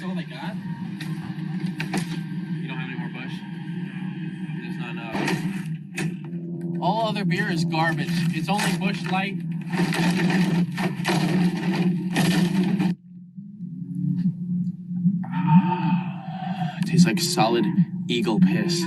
all they got? You don't have any more Busch? There's not enough. All other beer is garbage. It's only Busch Light. It tastes like solid eagle piss.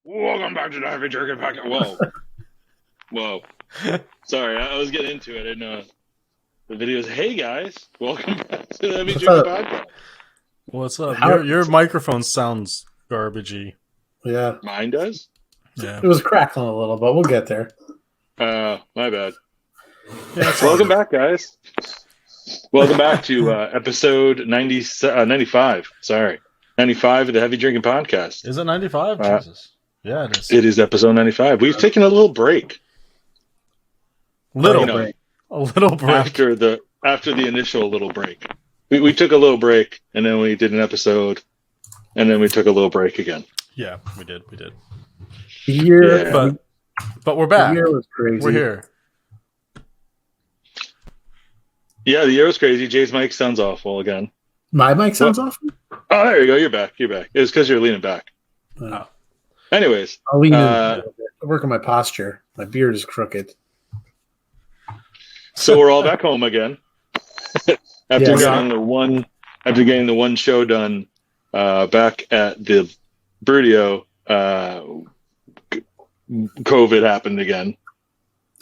Welcome back to the Heavy Drinking Podcast. Whoa. Sorry, I was getting into it. I didn't know the videos. Hey guys, welcome back to the Heavy Drinking Podcast. What's up? Your microphone sounds garbagey. Yeah. Mine does? Yeah. It was crackling a little, but we'll get there. My bad. Yeah, Welcome back, guys. Welcome back to episode 95. Sorry. 95 of the Heavy Drinking Podcast. Is it 95? Jesus. Yeah, it is. It is episode 95. We've taken a little break. A little break. After the initial little break. We took a little break, and then we did an episode, and then we took a little break again. Yeah, we did. The year, yeah. But we're back. The year was crazy. We're here. Yeah, the year was crazy. Jay's mic sounds awful again. My mic sounds awful? Oh, there you go. You're back. It's because you're leaning back. Oh. Anyways. I'll lean in a little bit. I work on my posture. My beard is crooked. So we're all back home again. After getting the one show done back at the Brudio, COVID happened again.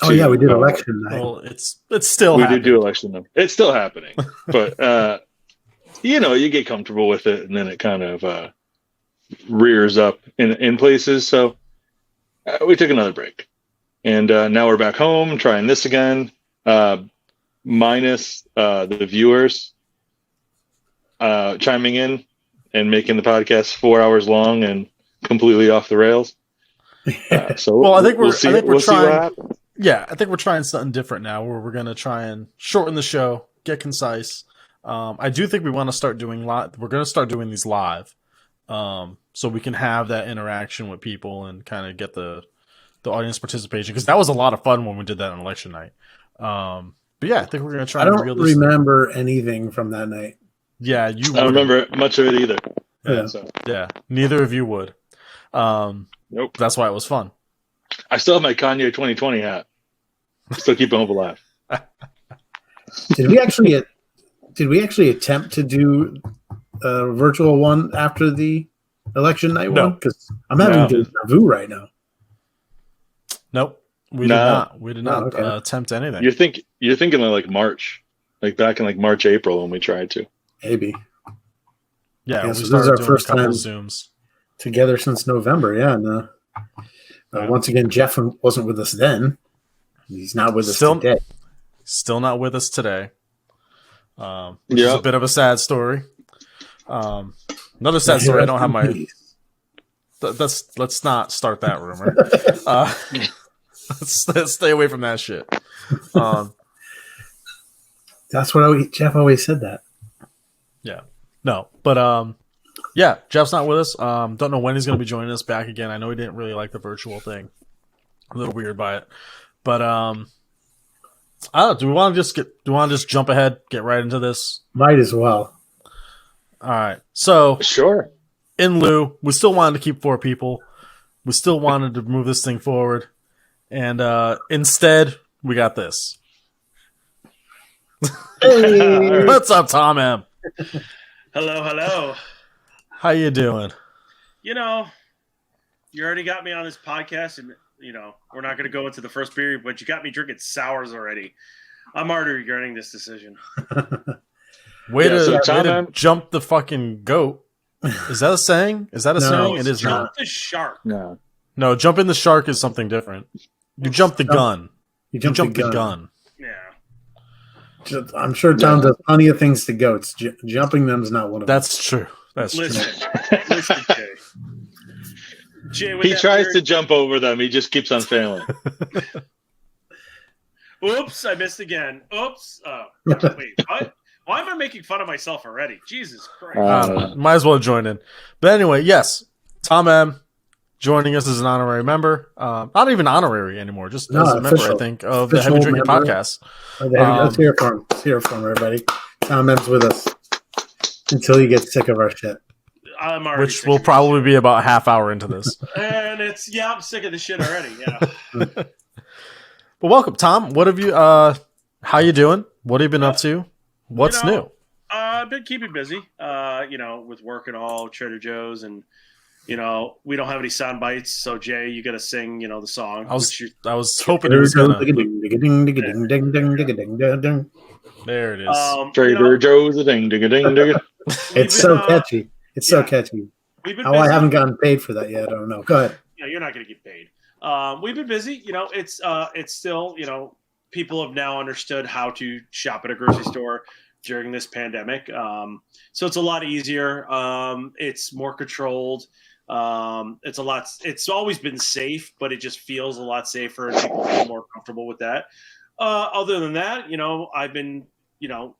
Oh yeah, we did election night. Well, it's still we happening. did do election night. It's still happening, but you get comfortable with it, and then it kind of rears up in places. So we took another break, and now we're back home trying this again. Minus the viewers chiming in and making the podcast 4 hours long and completely off the rails. So I think we're see trying. what happens. Yeah, I think we're trying something different now, where we're going to try and shorten the show, get concise. I do think we want to start doing live. We're going to start doing these live, so we can have that interaction with people and kind of get the audience participation, because that was a lot of fun when we did that on election night. But yeah, I think we're going to try. I don't remember anything from that night. Yeah, I don't remember much of it either. Yeah, neither of you would. Nope. That's why it was fun. I still have my Kanye 2020 hat. Still keeping hope alive. Did we actually attempt to do a virtual one after the election night one? Because I'm having deja vu right now. Nope. We did not attempt anything. You're thinking of like March, like back in like March, April when we tried to. Maybe. Yeah, we so started this is our doing first a couple time Zooms together since November. Yeah, and once again, Jeff wasn't with us then. He's not with us today. Still not with us today. Which is a bit of a sad story. Another sad story. I don't have my. Let's not start that rumor. Let's stay away from that shit. That's what Jeff always said that. Yeah. No, but yeah, Jeff's not with us. Don't know when he's going to be joining us back again. I know he didn't really like the virtual thing. A little weird by it, but I don't know. Do we want to just jump ahead, get right into this? Might as well. All right. So sure. In lieu, we still wanted to keep 4 people. We still wanted to move this thing forward. And instead, we got this. Hey. What's up, Tom M? Hello. How you doing? You already got me on this podcast, and we're not going to go into the first beer, but you got me drinking sours already. I'm already regretting this decision. Way to jump the fucking goat. Is that a saying? Is that a saying? It is not. Jump the shark. No, jumping the shark is something different. You jump the gun. You jump the gun. Yeah. I'm sure Tom does plenty of things to goats. Jumping them is not one of them. That's true. Listen, Jay, he tries to jump over them. He just keeps on failing. Oops, I missed again. Oops. Wait, what? Why am I making fun of myself already? Jesus Christ. Might as well join in. But anyway, yes, Tom M joining us as an honorary member. Not even honorary anymore, just as a member, official. I think, of the Official Heavy Drinking member. Podcast. Let's hear from him. Let's hear from everybody. Tom M's with us until you get sick of our shit. I'm already Which sick will of this probably shit. be about a half hour into this. And I'm sick of this shit already. Yeah. But welcome, Tom. What have you? How you doing? What have you been up to? What's new? I've been keeping busy. With work and all, Trader Joe's, and we don't have any sound bites. So Jay, you got to sing, the song. I was hoping it was gonna. There it is. Trader Joe's a ding ding ding ding. It's so catchy. It's so catchy. We've been How busy. I haven't gotten paid for that yet, I don't know. Go ahead. Yeah, you're not going to get paid. We've been busy. It's still, people have now understood how to shop at a grocery store during this pandemic. So it's a lot easier. It's more controlled. It's always been safe, but it just feels a lot safer and people feel more comfortable with that. Other than that, I've been,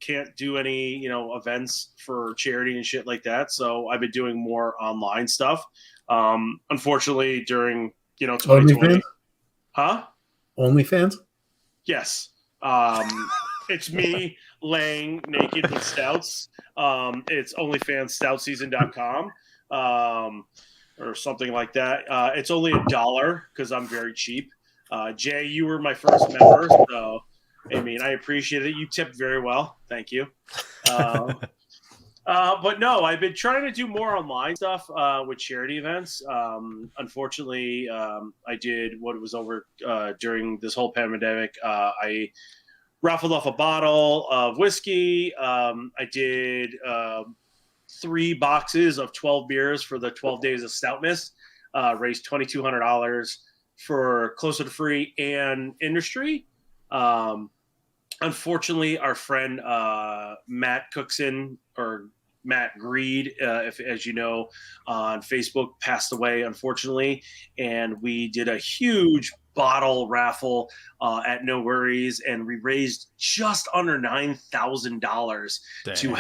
can't do any, events for charity and shit like that. So I've been doing more online stuff. Unfortunately, during 2020. OnlyFans? Huh? OnlyFans? Yes. It's me laying naked with stouts. It's onlyfansstoutseason.com or something like that. It's only $1 because I'm very cheap. Jay, you were my first member, so I appreciate it. You tipped very well. Thank you. But no, I've been trying to do more online stuff with charity events. Unfortunately, I did what was over during this whole pandemic. I raffled off a bottle of whiskey. I did 3 boxes of 12 beers for the 12 days of Stoutmas. Raised $2,200 for Closer to Free and industry. Unfortunately, our friend Matt Cookson, or Matt Greed, as you know, on Facebook, passed away, unfortunately. And we did a huge bottle raffle at No Worries, and we raised just under $9,000 to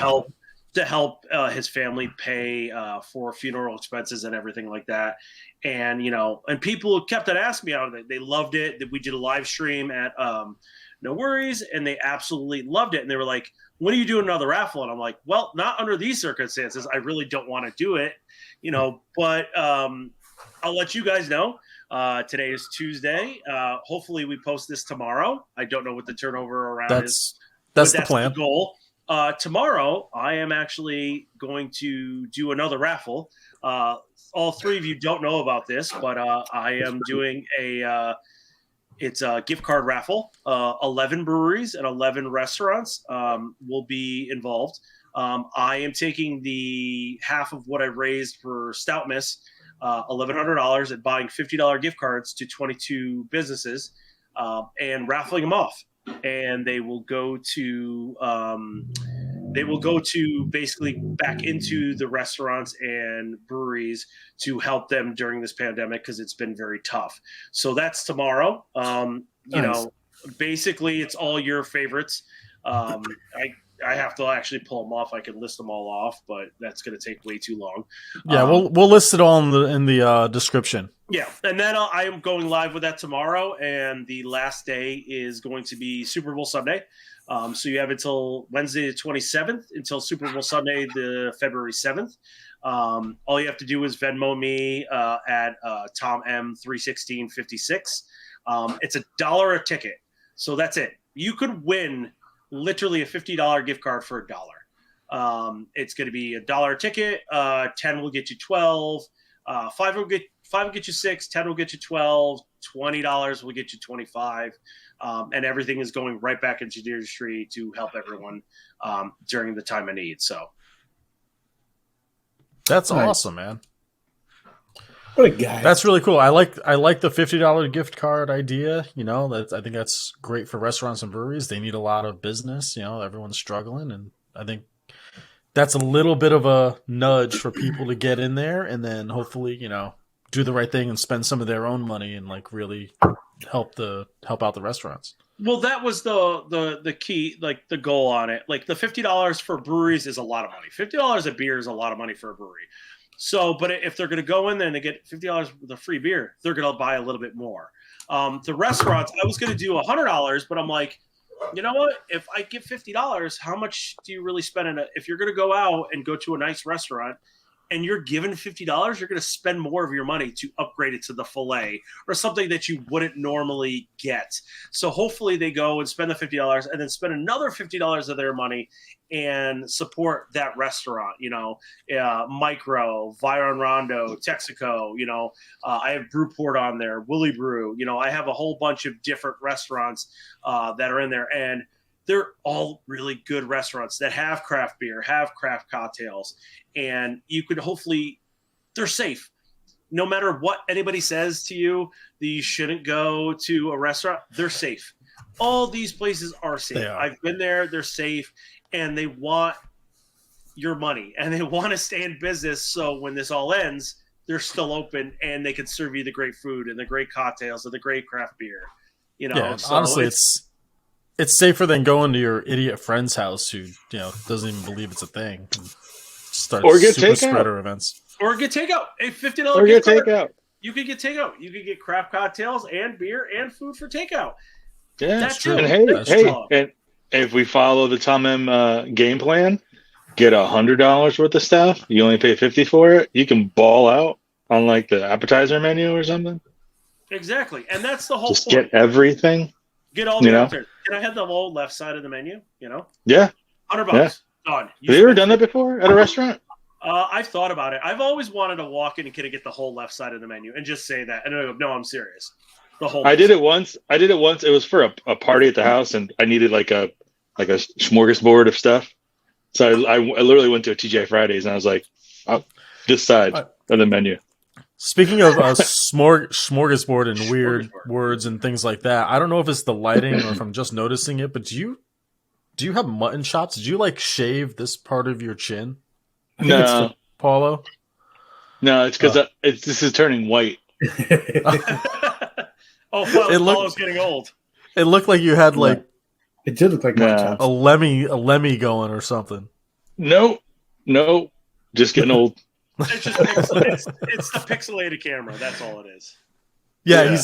help his family pay for funeral expenses and everything like that. And, and people kept on asking me out of it. They loved it. We did a live stream at No Worries, and they absolutely loved it. And they were like, when are you doing another raffle? And I'm like, well, not under these circumstances. I really don't want to do it, but I'll let you guys know. Today is Tuesday. Hopefully we post this tomorrow. I don't know what the turnover around is. That's the plan. The goal. Tomorrow, I am actually going to do another raffle. All 3 of you don't know about this, but I am doing it's a gift card raffle. 11 breweries and 11 restaurants will be involved. I am taking the half of what I raised for Stoutmas, $1,100, and buying $50 gift cards to 22 businesses and raffling them off. And they will go to basically back into the restaurants and breweries to help them during this pandemic, because it's been very tough. So that's tomorrow. Basically it's all your favorites. I have to actually pull them off. I can list them all off, but that's going to take way too long. Yeah, we'll list it all in the description. Yeah, and then I am going live with that tomorrow, and the last day is going to be Super Bowl Sunday. So you have until Wednesday the 27th until Super Bowl Sunday the February 7th. All you have to do is Venmo me at Tom M31656. It's $1 a ticket, so that's it. You could win literally a $50 gift card for $1. It's going to be $1 a ticket. 10 will get you 12. 5 will get you 6. 10 will get you 12. $20 will get you 25. And everything is going right back into the industry to help everyone during the time of need. So that's awesome, man. What a guy. That's really cool. I like the $50 gift card idea. I think that's great for restaurants and breweries. They need a lot of business. Everyone's struggling, and I think that's a little bit of a nudge for people to get in there, and then hopefully, do the right thing and spend some of their own money and really help out the restaurants. Well, that was the key, like the goal on it. Like the $50 for breweries is a lot of money. $50 a beer is a lot of money for a brewery. So, but if they're going to go in there and they get $50 with a free beer, they're going to buy a little bit more. The restaurants, I was going to do $100, but I'm like, you know what? If I get $50, how much do you really spend in it? If you're going to go out and go to a nice restaurant and you're given $50, you're going to spend more of your money to upgrade it to the filet or something that you wouldn't normally get. So hopefully they go and spend the $50 and then spend another $50 of their money and support that restaurant. Micro, Viron Rondo, Texaco. I have Brewport on there, Willie Brew. I have a whole bunch of different restaurants that are in there, and they're all really good restaurants that have craft beer, have craft cocktails, and you could hopefully, they're safe. No matter what anybody says to you that you shouldn't go to a restaurant, they're safe. All these places are safe. I've been there, they're safe, and they want your money, and they want to stay in business, so when this all ends, they're still open, and they can serve you the great food and the great cocktails and the great craft beer. So honestly, it's safer than going to your idiot friend's house who doesn't even believe it's a thing. Start Or get super takeout. spreader events. Or get takeout. A $50 Or get gift card. takeout. You could get takeout. You could get craft cocktails and beer and food for takeout. Yeah, That's true. it. And That's hey, all. and if we follow the Tom M game plan, get $100 worth of stuff. You only pay $50 for it. You can ball out on like the appetizer menu or something. Exactly, and that's the whole Just point. get everything. Get all the appetizers. Can I have the whole left side of the menu? Yeah. $100. Done. Have you ever done that before at a restaurant? I've thought about it. I've always wanted to walk in and get the whole left side of the menu and just say that. And I go, no, I'm serious. The whole. I did it once. It was for a party at the house, and I needed like a smorgasbord of stuff. So I literally went to a TGI Fridays, and I was like, this side of the menu. Speaking of smorgasbord and weird words and things like that, I don't know if it's the lighting or if I'm just noticing it, but do you have mutton chops? Did you like shave this part of your chin? No, Paulo. No, it's because this is turning white. Paulo's getting old. It looked like you had like it did look like a Lemmy going or something. No, just getting old. It's just it's the pixelated camera. That's all it is. Yeah.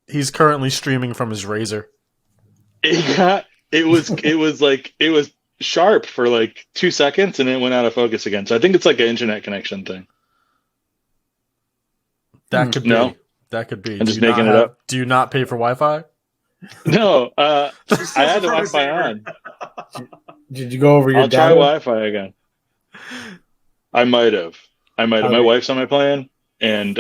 He's currently streaming from his Razor. It was sharp for like 2 seconds and it went out of focus again. So I think it's like an internet connection thing. That could be. No. That could be. I'm just making it up. Do you not pay for Wi-Fi? No, I had the Wi-Fi on. Did you go over your I'll try Wi-Fi again. I might have. My wife's on my plan, and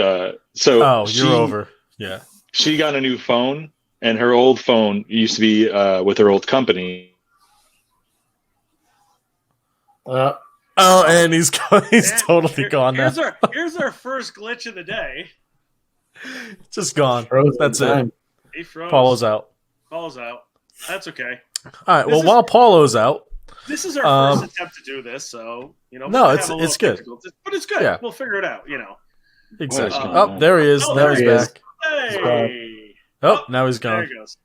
so you're over. Yeah. She got a new phone, and her old phone used to be with her old company. And he's totally gone now. Here's our first glitch of the day. Just gone. That's it. He froze. Paulo's out. Paulo's out. That's okay. All right. While Paulo's out, this is our first attempt to do this, so no, it's good, but it's good. Yeah. We'll figure it out. Exactly. There he is. There he's back. Hey. Now he's gone. There he goes.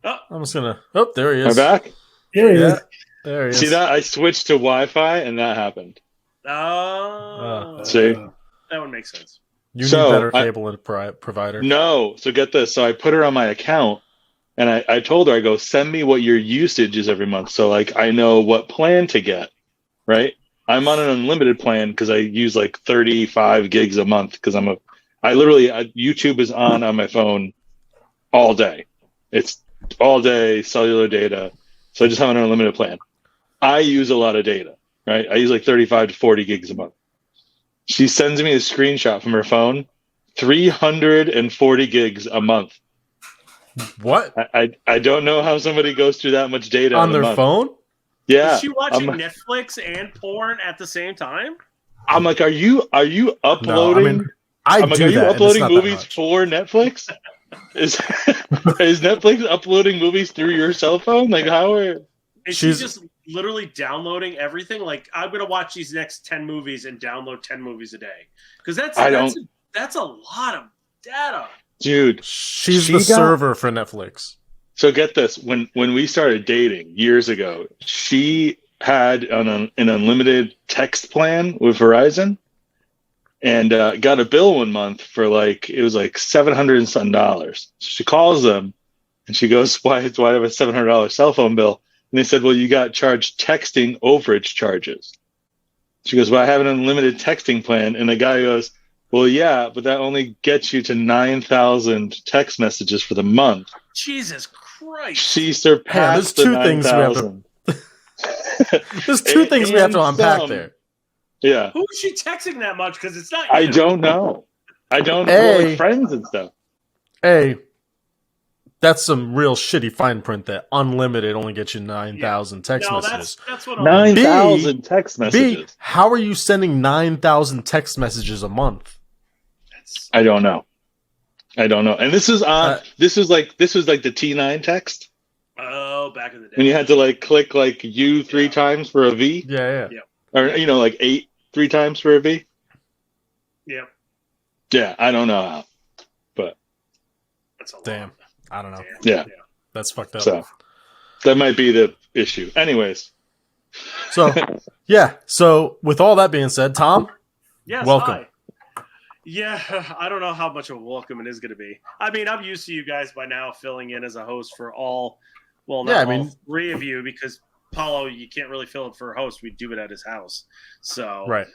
I'm just gonna. There he is. Am I back? Here he is. There he is. See that? I switched to Wi-Fi, and that happened. See, that would make sense. You need better cable and provider. No. So get this. So I put her on my account, and I told her, I go, send me what your usage is every month. So like I know what plan to get, right? I'm on an unlimited plan because I use like 35 gigs a month because YouTube is on my phone all day. It's all day cellular data. So I just have an unlimited plan. I use a lot of data, right? I use like 35 to 40 gigs a month. She sends me a screenshot from her phone, 340 gigs a month. What? I don't know how somebody goes through that much data on their phone. Yeah. Is she watching Netflix and porn at the same time? I'm like, are you uploading? No, are you uploading movies for Netflix? Is Netflix uploading movies through your cell phone? Like how are? Is she just literally downloading everything? Like I'm gonna watch these next 10 movies and download 10 movies a day because that's a lot of data. Dude, She's She the got- server for Netflix. so get this. When we started dating years ago, she had an unlimited text plan with Verizon and got a bill one month for it was like $700 and something dollars. So she calls them and she goes, why do I have a $700 cell phone bill? And they said, well, you got charged texting overage charges. She goes, well, I have an unlimited texting plan. And the guy goes, well, yeah, but that only gets you to 9,000 text messages for the month. Jesus Christ. She surpassed there's the two things we have to- 9,000. There's two things we have to And unpack some- there. Yeah, Who is she texting that much? Because it's not. I you. don't know. Well, Hey. like friends and stuff. Hey, that's some real shitty fine print that unlimited only gets you 9,000 text No, messages. that's what I'm. 9,000 text messages. B, how are you sending 9,000 text messages a month? That's, I don't know. And this is on. This was like the T9 text oh, back in the day. when you had to click U 3 times for a V, Yeah. or 8 3 times for a V. Yep. Yeah, I don't know how. That's a lot. Damn. I don't know. Yeah. Damn. That's fucked up. So that might be the issue. Anyways, So, yeah. So, with all that being said, Tom, Yes, Welcome. hi. Yeah, I don't know how much of a welcome it is going to be. I mean, I'm used to you guys by now filling in as a host for all, well, not Yeah, I all mean- three of you, because Paulo, you can't really fill it for a host. We do it at his house. So, right.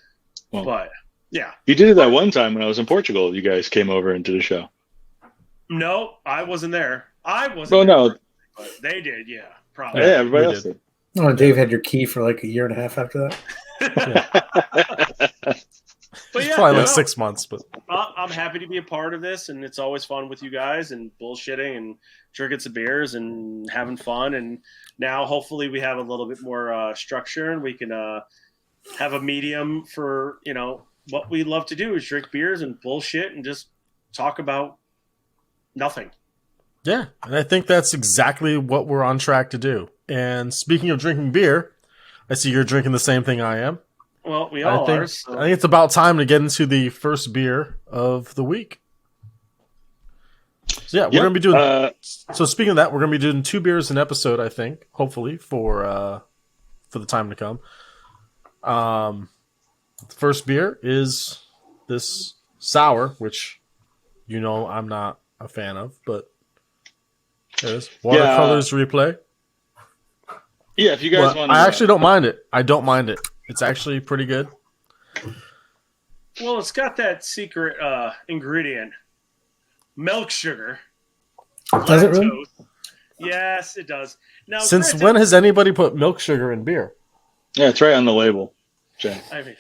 But yeah, you did it that one time when I was in Portugal. You guys came over and did a show. no, I wasn't there. I wasn't. Oh, no. there, but they did. Yeah, probably. Yeah, everybody we else did. Oh, Dave had your key for like a year and a half after that. But It's yeah, probably like no, 6 months, but I'm happy to be a part of this, and it's always fun with you guys and bullshitting and drinking some beers and having fun. And now, hopefully, we have a little bit more structure, and we can have a medium for what we love to do is drink beers and bullshit and just talk about nothing. yeah. And I think that's exactly what we're on track to do. And speaking of drinking beer, I see you're drinking the same thing I am. Well, we I all think, are. So. I think it's about time to get into the first beer of the week. So, yeah, we're going to be doing. So, speaking of that, we're going to be doing 2 beers an episode, I think, hopefully, for the time to come. The first beer is this sour, which I'm not a fan of, but it is. Watercolors Replay. Yeah, if you guys Well, want to. I actually don't mind it. I don't mind it. It's actually pretty good. Well, it's got that secret ingredient, milk sugar. Does it really? Lactose. Yes, it does. Now, Since granted, when has anybody put milk sugar in beer? Yeah, it's right on the label, Jay. I mean,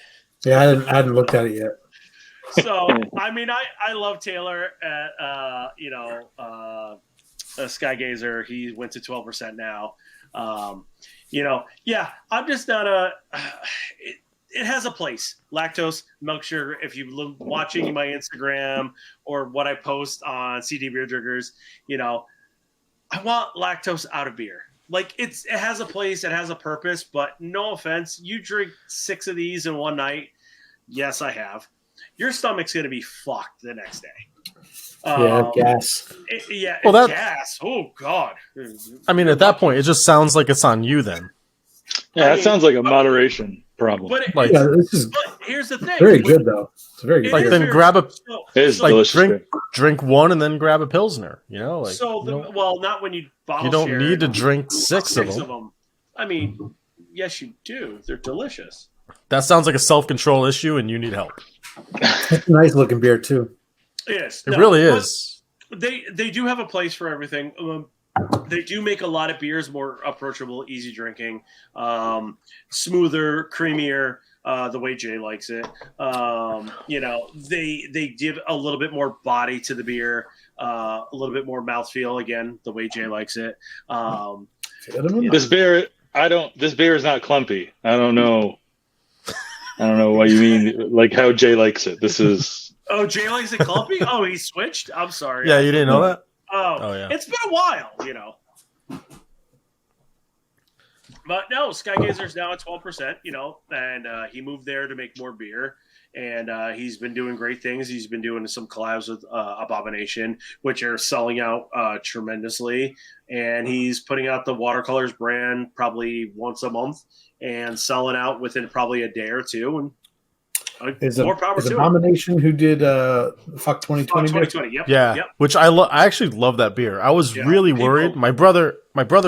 Yeah, I hadn't looked at it yet. so I mean, I love Taylor at Skygazer. He went to 12% now. Yeah, I'm just not a. It has a place. Lactose, milk sugar. If you look watching my Instagram or what I post on CD Beer Drinkers, I want lactose out of beer. Like it has a place, it has a purpose. But no offense, you drink 6 of these in one night. Yes, I have. Your stomach's gonna be fucked the next day. Yeah, gas. Well, that- gas. Oh God. I mean, at that point, it just sounds like it's on you then. Yeah, I that mean, sounds like a moderation problem. But, Like- Yeah, this is but here's the thing. very good though. It's very good. It Like is then very- grab a So, It is like delicious. drink one and then grab a pilsner. Like well, not when you bottle you don't share need to and drink 6 of them. them. I mean, yes, you do. They're delicious. That sounds like a self-control issue, and you need help. It's a nice looking beer too. Yes, It really is. They do have a place for everything. They do make a lot of beers more approachable, easy drinking, smoother, creamier, the way Jay likes it. They give a little bit more body to the beer, a little bit more mouthfeel, again, the way Jay likes it. This beer, This beer is not clumpy. I don't know what you mean. Like how Jay likes it. This is. Oh, Jay likes it clumpy? Oh, he switched? I'm sorry. Yeah, you didn't know that? Oh, Oh, yeah. It's been a while, But no, Skygazer's now at 12%, and he moved there to make more beer. And he's been doing great things. He's been doing some collabs with Abomination, which are selling out tremendously. And he's putting out the Watercolors brand probably once a month and selling out within probably a day or two. And more power to him. Abomination who did Fuck 2020? 2020, yep. Yeah, Yep. which I actually love that beer. I was really worried. My brother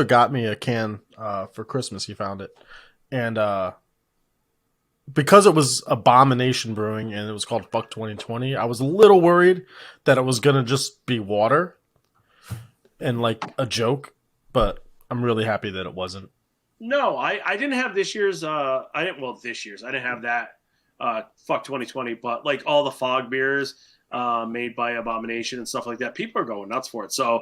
got me a can for Christmas. He found it, and because it was Abomination Brewing and it was called Fuck 2020, I was a little worried that it was gonna just be water and like a joke. But I'm really happy that it wasn't. No, I didn't have this year's. I didn't have that Fuck 2020, but like all the fog beers made by Abomination and stuff like that, people are going nuts for it. So,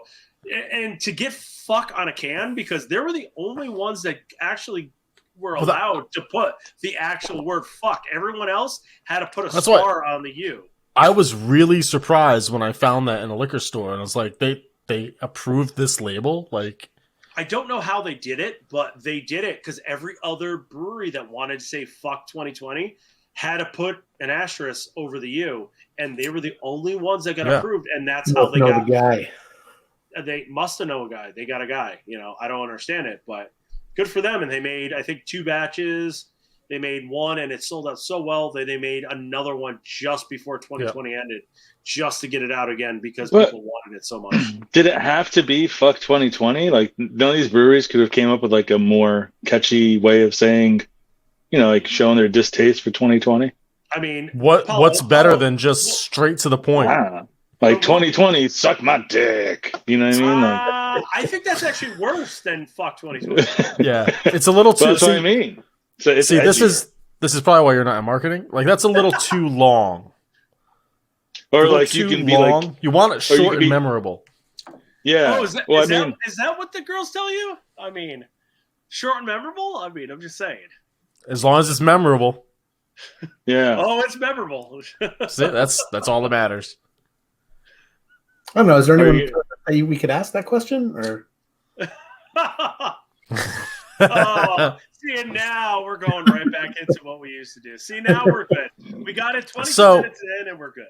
and to get fuck on a can, because they were the only ones that actually were allowed to put the actual word fuck. Everyone else had to put a star on the U. I was really surprised when I found that in a liquor store, and I was like, they approved this label? Like, I don't know how they did it, but they did it because every other brewery that wanted to say fuck 2020 had to put an asterisk over the U, and they were the only ones that got approved, and that's how they got the guy. They must have known a guy. They got a guy. I don't understand it, but good for them. And they made, I think, 2 batches. They made one, and it sold out so well that they made another one just before 2020 ended, just to get it out again because people wanted it so much. Did it have to be fuck 2020? Like, none of these breweries could have came up with like a more catchy way of saying, like showing their distaste for 2020. I mean, what's better than just straight to the point? Like 2020, suck my dick. You know what I mean? I think that's actually worse than fuck 2020. Yeah, it's a little too. That's what I mean. So it's this is probably why you're not in marketing. Like, that's a little too long. Or like you can be long. like, you want it short and memorable. Yeah. Oh, is that what the girls tell you? I mean, short and memorable? I mean, I'm just saying. As long as it's memorable. Yeah. Oh, it's memorable. See, that's all that matters. I don't know. Is there anyone we could ask that question? Or see, and now we're going right back into what we used to do. See, now we're good. We got it 20 minutes in, and we're good.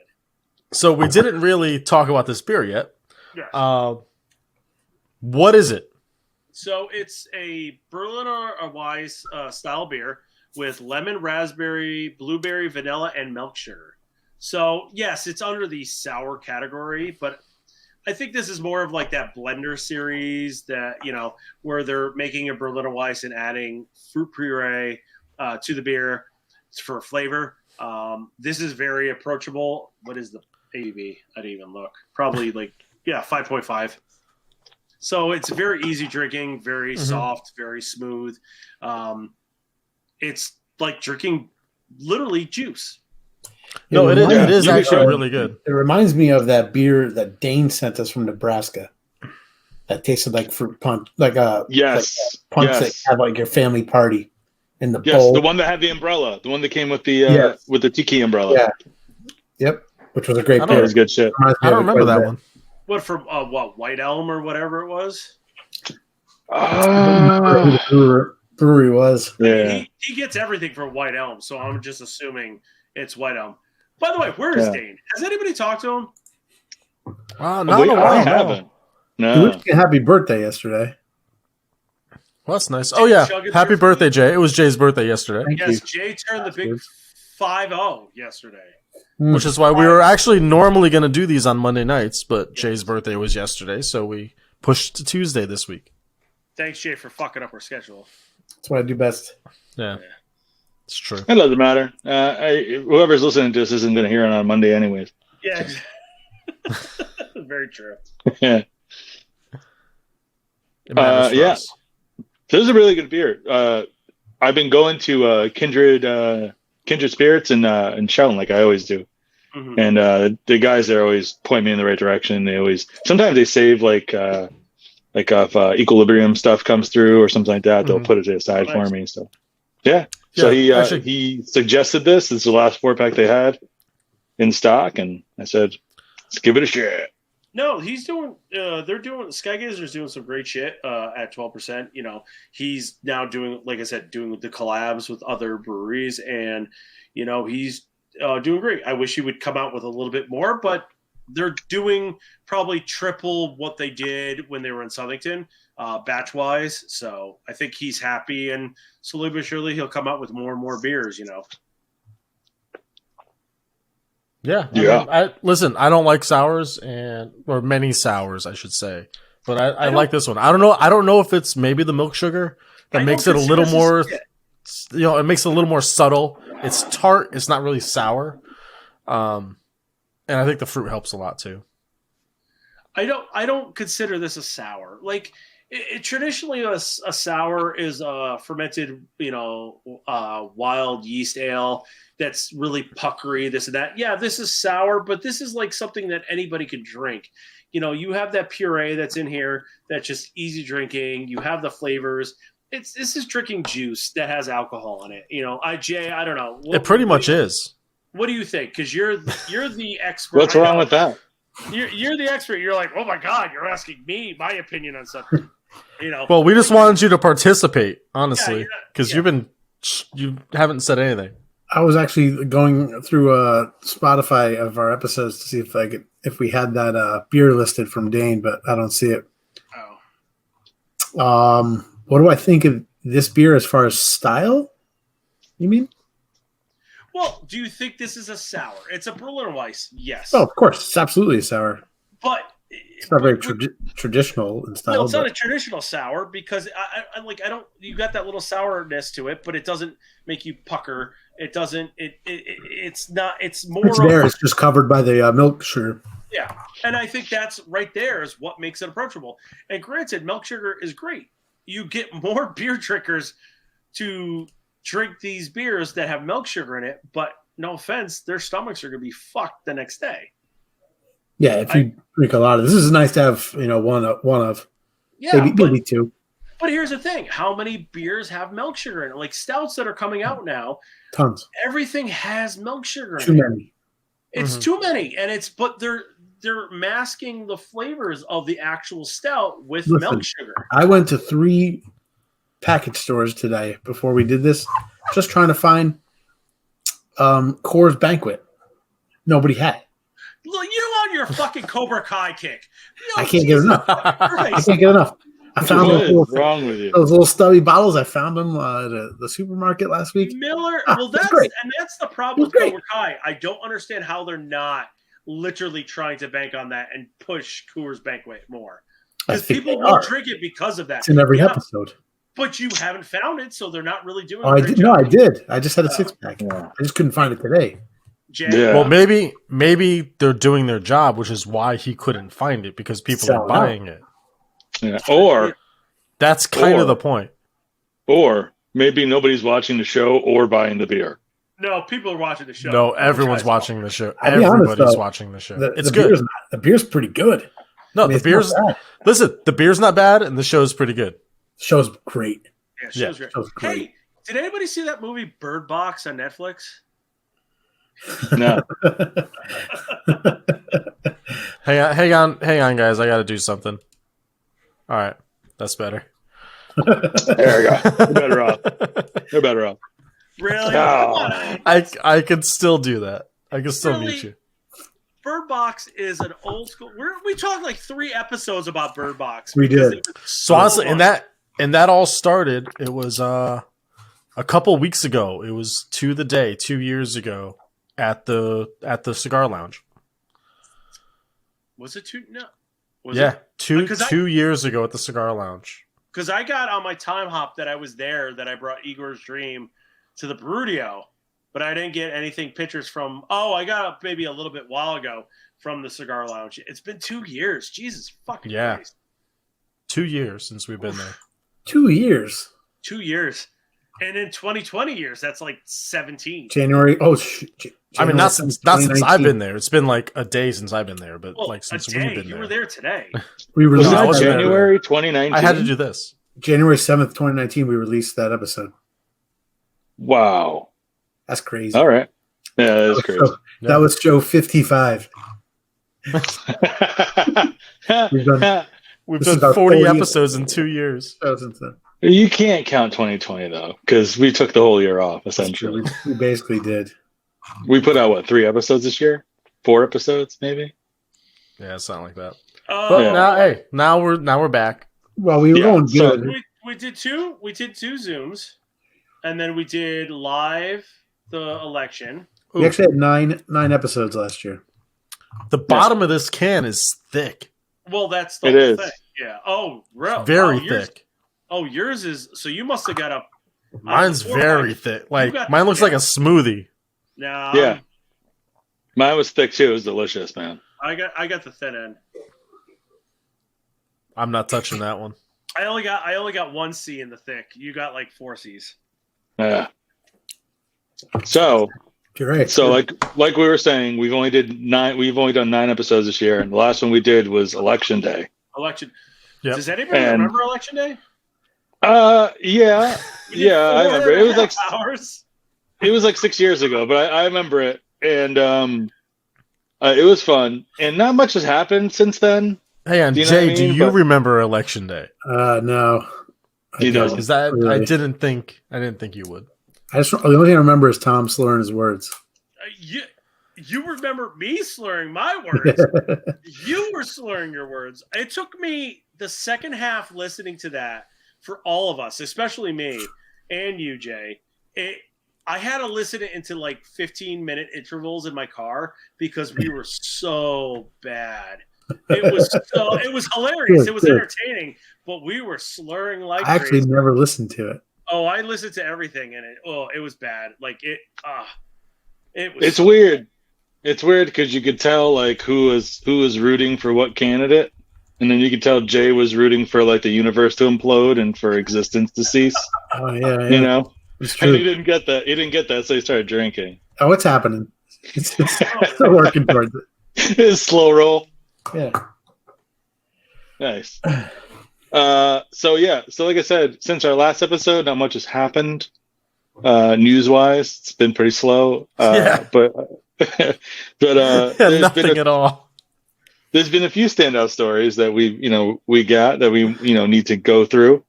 So we didn't really talk about this beer yet. Yes. What is it? So it's a Berliner Weiss style beer with lemon, raspberry, blueberry, vanilla, and milk sugar. So, yes, it's under the sour category, but I think this is more of like that blender series that, where they're making a Berliner Weiss and adding fruit puree to the beer for flavor. This is very approachable. What is the ABV? I didn't even look. Probably 5.5. So it's very easy drinking, very soft, very smooth. It's like drinking literally juice. No, it is actually really good. It reminds me of that beer that Dane sent us from Nebraska. That tasted like fruit punch, punch that you have like your family party in the bowl. The one that had the umbrella, the one that came with the tiki umbrella. Yeah. Yep. Which was a great beer. That was good shit. I don't remember that one. What from White Elm or whatever it was? Brewery was. Yeah. He gets everything from White Elm, so I'm just assuming it's White Elm. By the way, where is Dane? Has anybody talked to him? I haven't. No. He wished you a happy birthday yesterday. Well, that's nice. Oh, yeah. Happy birthday, Jay. It was Jay's birthday yesterday. Yes, Jay turned the big 5-0 yesterday. Which is why we were actually normally going to do these on Monday nights, but Jay's birthday was yesterday, so we pushed to Tuesday this week. Thanks, Jay, for fucking up our schedule. That's what I do best. Yeah. It's true. It doesn't matter. Whoever's listening to this isn't going to hear it on Monday anyways. Yeah. Very true. Yeah. It matters for us. So this is a really good beer. I've been going to Kindred Spirits in Shelton like I always do. Mm-hmm. And the guys there always point me in the right direction. Sometimes they save if Equilibrium stuff comes through or something like that, they'll put it to the side for me. So so he suggested this. This is the last 4-pack they had in stock, and I said, let's give it a shot. No, he's doing. They're doing. Skygazer's doing some great shit at 12%. You know, he's now doing, like I said, doing the collabs with other breweries, and you know, he's doing great. I wish he would come out with a little bit more, but they're doing probably triple what they did when they were in Southington, batch wise. So I think he's happy, and slowly but surely he'll come out with more and more beers. You know. Yeah. Yeah. Listen, I don't like sours or many sours, I should say, but I don't- like this one. I don't know if it's maybe the milk sugar that I makes don't it a consider little this more, yeah. it makes it a little more subtle. It's tart. It's not really sour. And I think the fruit helps a lot too. I don't consider this a sour. Like traditionally, a sour is a fermented, wild yeast ale that's really puckery, this and that. Yeah, this is sour, but this is like something that anybody can drink. You know, you have that puree that's in here that's just easy drinking. You have the flavors. This is drinking juice that has alcohol in it. You know, Jay, I don't know. It pretty much is. What do you think? Because you're the expert. What's wrong with that? You're the expert. You're like, oh my god, you're asking me my opinion on something. You know. Well, we just wanted you to participate, honestly, Yeah, because yeah. you haven't said anything. I was actually going through Spotify of our episodes to see if we had that beer listed from Dane, but I don't see it. Oh. What do I think of this beer as far as style? You mean? Well, do you think this is a sour? It's a Berliner Weiss, yes. Oh, of course, it's absolutely sour. But It's not very traditional in style. well, it's not but a traditional sour because I don't. You got that little sourness to it, but it doesn't make you pucker. It doesn't. It's not. It's more. it's there. It's just covered by the milk sugar. Yeah, and I think that's right there is what makes it approachable. And granted, milk sugar is great. You get more beer drinkers to drink these beers that have milk sugar in it, but no offense, their stomachs are going to be fucked the next day. Yeah, if you drink a lot of this is nice to have. One of Yeah, maybe two. But here's the thing: how many beers have milk sugar in it? Like stouts that are coming out now, Tons. everything has milk sugar in Too it. many. It's Mhm. too many, and but they're masking the flavors of the actual stout with Listen. milk sugar. I went to 3 package stores today before we did this, just trying to find Coors Banquet. Nobody had. Look, you on your fucking Cobra Kai kick? I can't get enough. I Christ. can't get enough. I found What those is little, wrong with you? those little stubby bottles. I found them at the supermarket last week. Miller. Ah, Well, that's great. that's the problem with That's great. Cobra Kai. I don't understand how they're not literally trying to bank on that and push Coors Banquet more. I Because think people they will are. drink it because of that. It's in every Yeah, episode. but you haven't found it, so they're not really doing. Oh, a I great did. No, job. I did. I just had a Oh. 6-pack. Yeah. I just couldn't find it today. Jay, Yeah. Well, maybe they're doing their job, which is why he couldn't find it because people Sell are it buying it. Yeah. That's kind Or- of the point. Or maybe nobody's watching the show or buying the beer. no, people are watching the show. No, everyone's Guys, watching the show. I'll be honest, Everybody's though, watching the show. The, It's the good. the beer's pretty good. No, I mean, the it's not beer's bad. listen. The beer's not bad, and the show's pretty good. Show's great. Yeah, Yeah, show's great. show's great. Hey, did anybody see that movie Bird Box on Netflix? No. Hang on, guys. I got to do something. All right, that's better. There we go. You're better off. You're better off. Really? No. Come on. I can still do that. I can still Really? mute you. Bird Box is an old school. We talked like 3 episodes about Bird Box. We because did. it was So honestly, fun. and that all started. It was a couple weeks ago. It was to the day 2 years ago at the Cigar Lounge. Was it too? No. Was Yeah, it? two Because I- 2 years ago at the Cigar Lounge. Because I got on my time hop that I was there, that I brought Igor's Dream to the Brudio, but I didn't get anything pictures from. Oh, I got up maybe a little bit while ago from the Cigar Lounge. It's been 2 years. Jesus fucking Yeah. Christ. 2 years since we've been there. 2 years. 2 years. And in 2020 years, that's like 17. January. Oh, I mean, not since I've 2019. been there. It's been like a day since I've been there, but Well, like since a day. we've been You there. were there today. We Was released No, I that wasn't there. January 2019? I had to do this. January 7th, 2019. We released that episode. Wow. That's crazy. All right. Yeah, that is crazy. That was show 55. We've done We've This is done our 40 40th episodes in 2 years. shows since then. You can't count 2020 though, because we took the whole year off That's true. essentially. We basically did. We put out what 3 episodes this year? 4 episodes maybe. Yeah, something like that. Oh, But Yeah. now we're back. Well, we were Yeah, going so- good. we did two Zooms, and then we did live the election. Ooh, We actually had nine episodes last year. the bottom of this can is thick, Well, that's the It whole is. thing. Yeah. Oh, real. very yours, thick. Oh, yours is. So you must have got up. Mine's before very mine. thick. Like got- mine looks like a smoothie. No. Yeah. Mine was thick too. It was delicious, man. I got the thin end. I'm not touching that one. I only got 1 C in the thick. You got like 4 C's. Yeah. So You're right. like we were saying, we've only done 9 episodes this year, and the last one we did was Election Day. Election. Yep. Does anybody And- remember Election Day? Yeah. We did Yeah, I remember. It was 4.5 like hours. it was like 6 years ago, but I remember it, and it was fun, and not much has happened since then. Hey, on Do you know Jay, what I do mean? you But- remember Election Day? No. He I don't. doesn't. Is that I Really? didn't think you would. The only thing I remember is Tom slurring his words. You remember me slurring my words. You were slurring your words. It took me the second half listening to that for all of us, especially me and you, Jay. I had to listen it into like 15-minute intervals in my car because we were so bad. It was hilarious. Good, It was good. entertaining, but we were slurring like I actually crazy. never listened to it. Oh, I listened to everything in it. Oh, it was bad. Like it was It's weird. It's weird because you could tell like who was rooting for what candidate, and then you could tell Jay was rooting for like the universe to implode and for existence to cease. Oh yeah, You know, it's and he true. didn't get that. He didn't get that, so he started drinking. Oh, it's happening. It's still working towards it. His slow roll. Yeah. Nice. So like I said, since our last episode, not much has happened. News wise, it's been pretty slow. Yeah. But Yeah, there's nothing at all. there's been a few standout stories that we need to go through.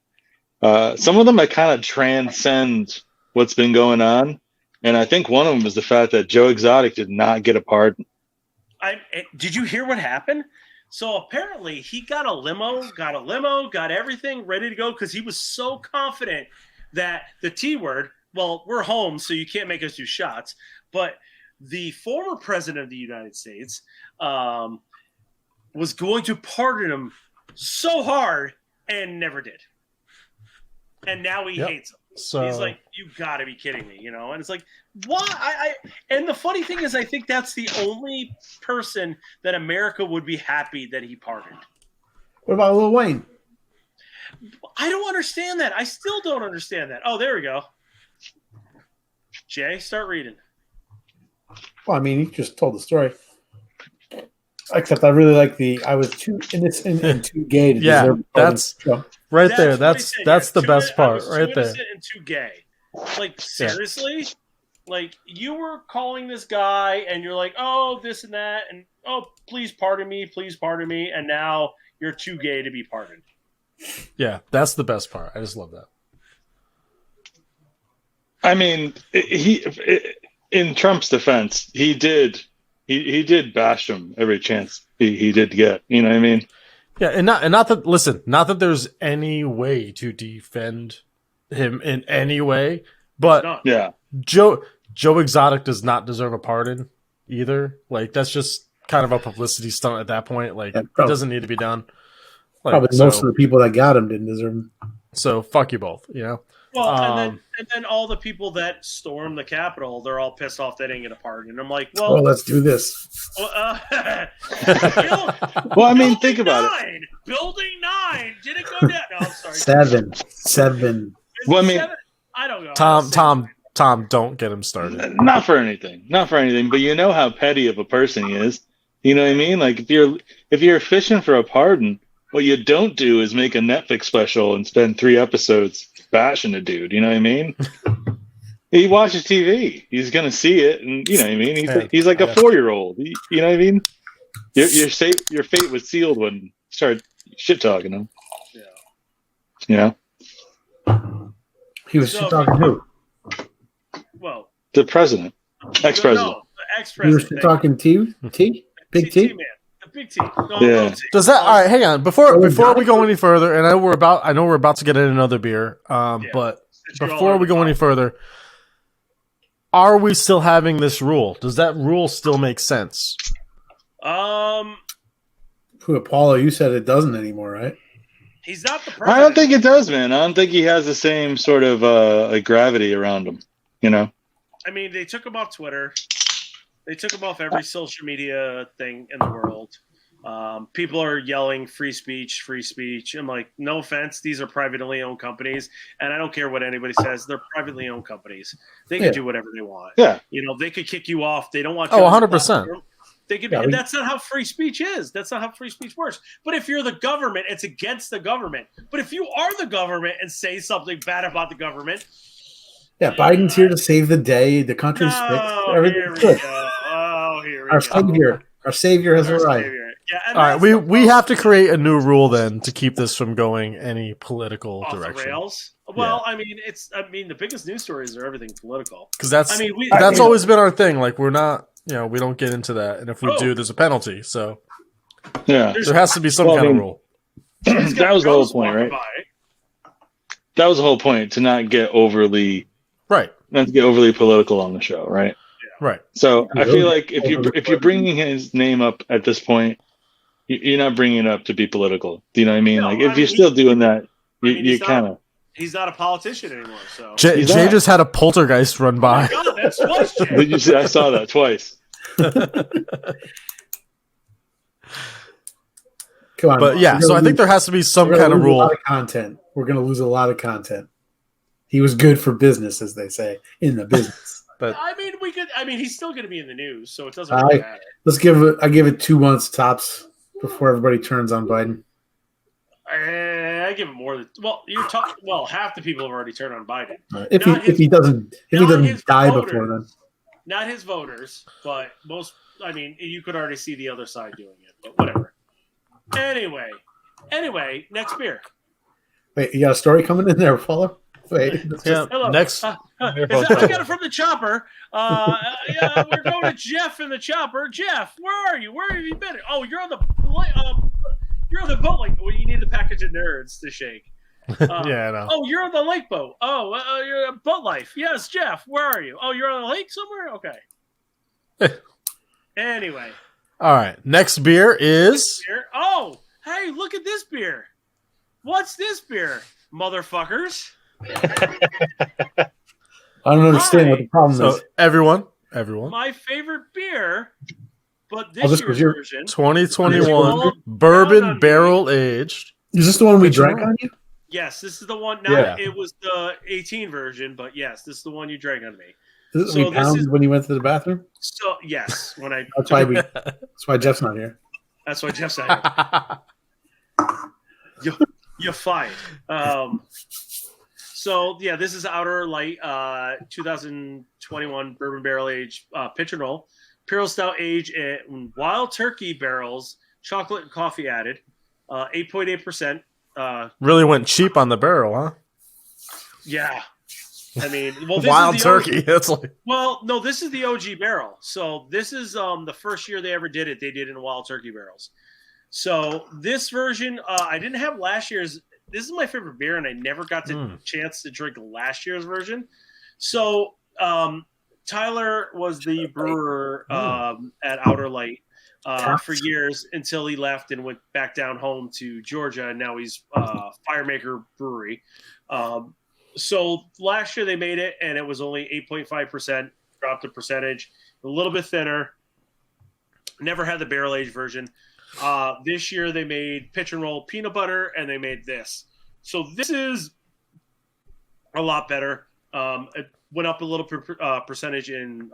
Some of them that kind of transcend what's been going on, and I think one of them is the fact that Joe Exotic did not get a pardon. Did you hear what happened? So apparently he got a limo, got everything ready to go because he was so confident that the T word, well, we're home, so you can't make us do shots. But the former president of the United States was going to pardon him so hard and never did. And now he Yep. hates him. So He's like, you got to be kidding me, you know? And it's like, why? And the funny thing is, I think that's the only person that America would be happy that he pardoned. What about Lil Wayne? I don't understand that. I still don't understand that. Oh, there we go. Jay, start reading. Well, I mean, he just told the story. Except I really like I was too innocent and too gay to Yeah, deserve that's- Trump. right there, what he that's said, that's yeah. the best I part was right too there. innocent and too gay. Like, seriously? Like, you were calling this guy and you're like, oh, this and that, and oh, please pardon me, and now you're too gay to be pardoned. Yeah, that's the best part. I just love that. I mean, in Trump's defense, he did bash him every chance he did get. You know what I mean? Yeah, and not that there's any way to defend him in any way, but No. Yeah. Joe Exotic does not deserve a pardon either. Like that's just kind of a publicity stunt at that point. Like Yeah, it probably. doesn't need to be done. Like, Probably most of the people that got him didn't deserve him. so fuck you both. You know. Well, and then all the people that stormed the Capitol, they're all pissed off they didn't get a pardon. And I'm like, Oh, well, let's do this. Well, I mean, think about it. Building 9. Did it go down? No, I'm sorry. 7. Is it Well, I mean- 7? I don't know. Tom, don't get him started. Not for anything. But you know how petty of a person he is. You know what I mean? Like if you're fishing for a pardon, what you don't do is make a Netflix special and spend 3 episodes bashing a dude. You know what I mean? He watches TV. He's gonna see it, and you know what I mean. He's like a 4-year-old. You know what I mean? Your fate was sealed when you started shit talking him. Yeah. Yeah, He was shit talking who? Well, the president, ex-president. No, the He was ex-president. shit talking T? Big T? man. The big T. No, Yeah. little T. Does that? All right, hang on. Before Oh, we Johnny? go any further, and I know we're about to get in another beer. But Since you're all before over we go the any top. further, are we still having this rule? Does that rule still make sense? Who, Paulo, you said it doesn't anymore, right? He's not the president. I don't think it does, man. I don't think he has the same sort of like gravity around him. You know. I mean, they took him off Twitter. They took him off every social media thing in the world. People are yelling free speech, free speech. I'm like, no offense, these are privately owned companies, and I don't care what anybody says. They're privately owned companies. They can Yeah. do whatever they want. Yeah. You know, they could kick you off. They don't want you. Oh, on their 100%. platform. They could. Yeah, And that's not how free speech is. That's not how free speech works. But if you're the government, it's against the government. But if you are the government and say something bad about the government, Yeah, Biden's here to save the day. The country's fixed. here Everything's we good. go. Oh, here we Our go. savior has Our arrived. savior. Yeah, and All right, that's we the we have to create a new rule then to keep this from going any political off the direction. rails. Well, I mean, the biggest news stories are everything political. Because that's I mean, that's always been our thing. Like we're not, we don't get into that, and if we Oh. do, there's a penalty. So Yeah. There's- there has to be some Well, I kind of mean- rule. That was the whole point, right? That was the whole point, to not get overly political on the show, right? Right. So I Really? feel like if you're bringing his name up at this point, you're not bringing it up to be political. Do you know what I mean? No, like I if mean, you're still doing that, you he's kind of. He's not a politician anymore. So. Jay He's not. just had a poltergeist run Oh by. my God, that's twice, Jay. Did you see? I saw that twice. Come on. But yeah, we're so gonna I think lose- there has to be some we're gonna kind of lose a lot rule. of content. We're going to lose a lot of content. He was good for business, as they say, in the business. I mean, we could. I mean, he's still going to be in the news, so it doesn't really matter. I give it 2 months tops before everybody turns on Biden. I give him more than. Well, you're talking. Well, half the people have already turned on Biden. If Not he doesn't his die voters. before then. Not his voters, but most. I mean, you could already see the other side doing it, but whatever. Anyway, next beer. Wait, you got a story coming in there, follow? Wait, Yeah. Hello. Next. I got it from the chopper. Yeah, we're going to Jeff in the chopper. Jeff, where are you? Where have you been? Oh, you're on the boat. Like, well, you need the package of nerds to shake. Yeah, I know. Oh, you're on the lake boat. Oh, you're a boat life. Yes, Jeff, where are you? Oh, you're on the lake somewhere. Okay. Anyway, All right. Next beer is beer. Oh, hey, look at this beer. What's this beer, motherfuckers? I don't understand what the problem so is. everyone. My favorite beer, but Oh, this this was year's your- version. 2021 Down bourbon on me. barrel aged. Is this the one we Which drank one? on you? Yes, this is the one. Now Yeah. it was the 18 version, but yes, this is the one you drank on me. Is this So we this pounded is- when you went to the bathroom? So yes, when I That's why that's why Jeff's not here. that's what Jeff said. You're fired. So yeah, this is Outer Light 2021 bourbon barrel aged pitch and roll, Imperial Stout aged in wild turkey barrels, chocolate and coffee added, 8.8%. Really went cheap on the barrel, huh? Yeah, I mean, well, this Wild is the turkey. OG. It's like Well, no, this is the OG barrel. So this is the first year they ever did it. They did it in wild turkey barrels. So this version, I didn't have last year's. This is my favorite beer, and I never got the chance to drink last year's version. So Tyler was the brewer at Outer Light for years until he left and went back down home to Georgia, and now he's Firemaker Brewery. So last year they made it, and it was only 8.5%. Dropped the percentage, a little bit thinner. Never had the barrel aged version. This year they made pitch and roll peanut butter, and they made this. So this is a lot better. It went up a little percentage in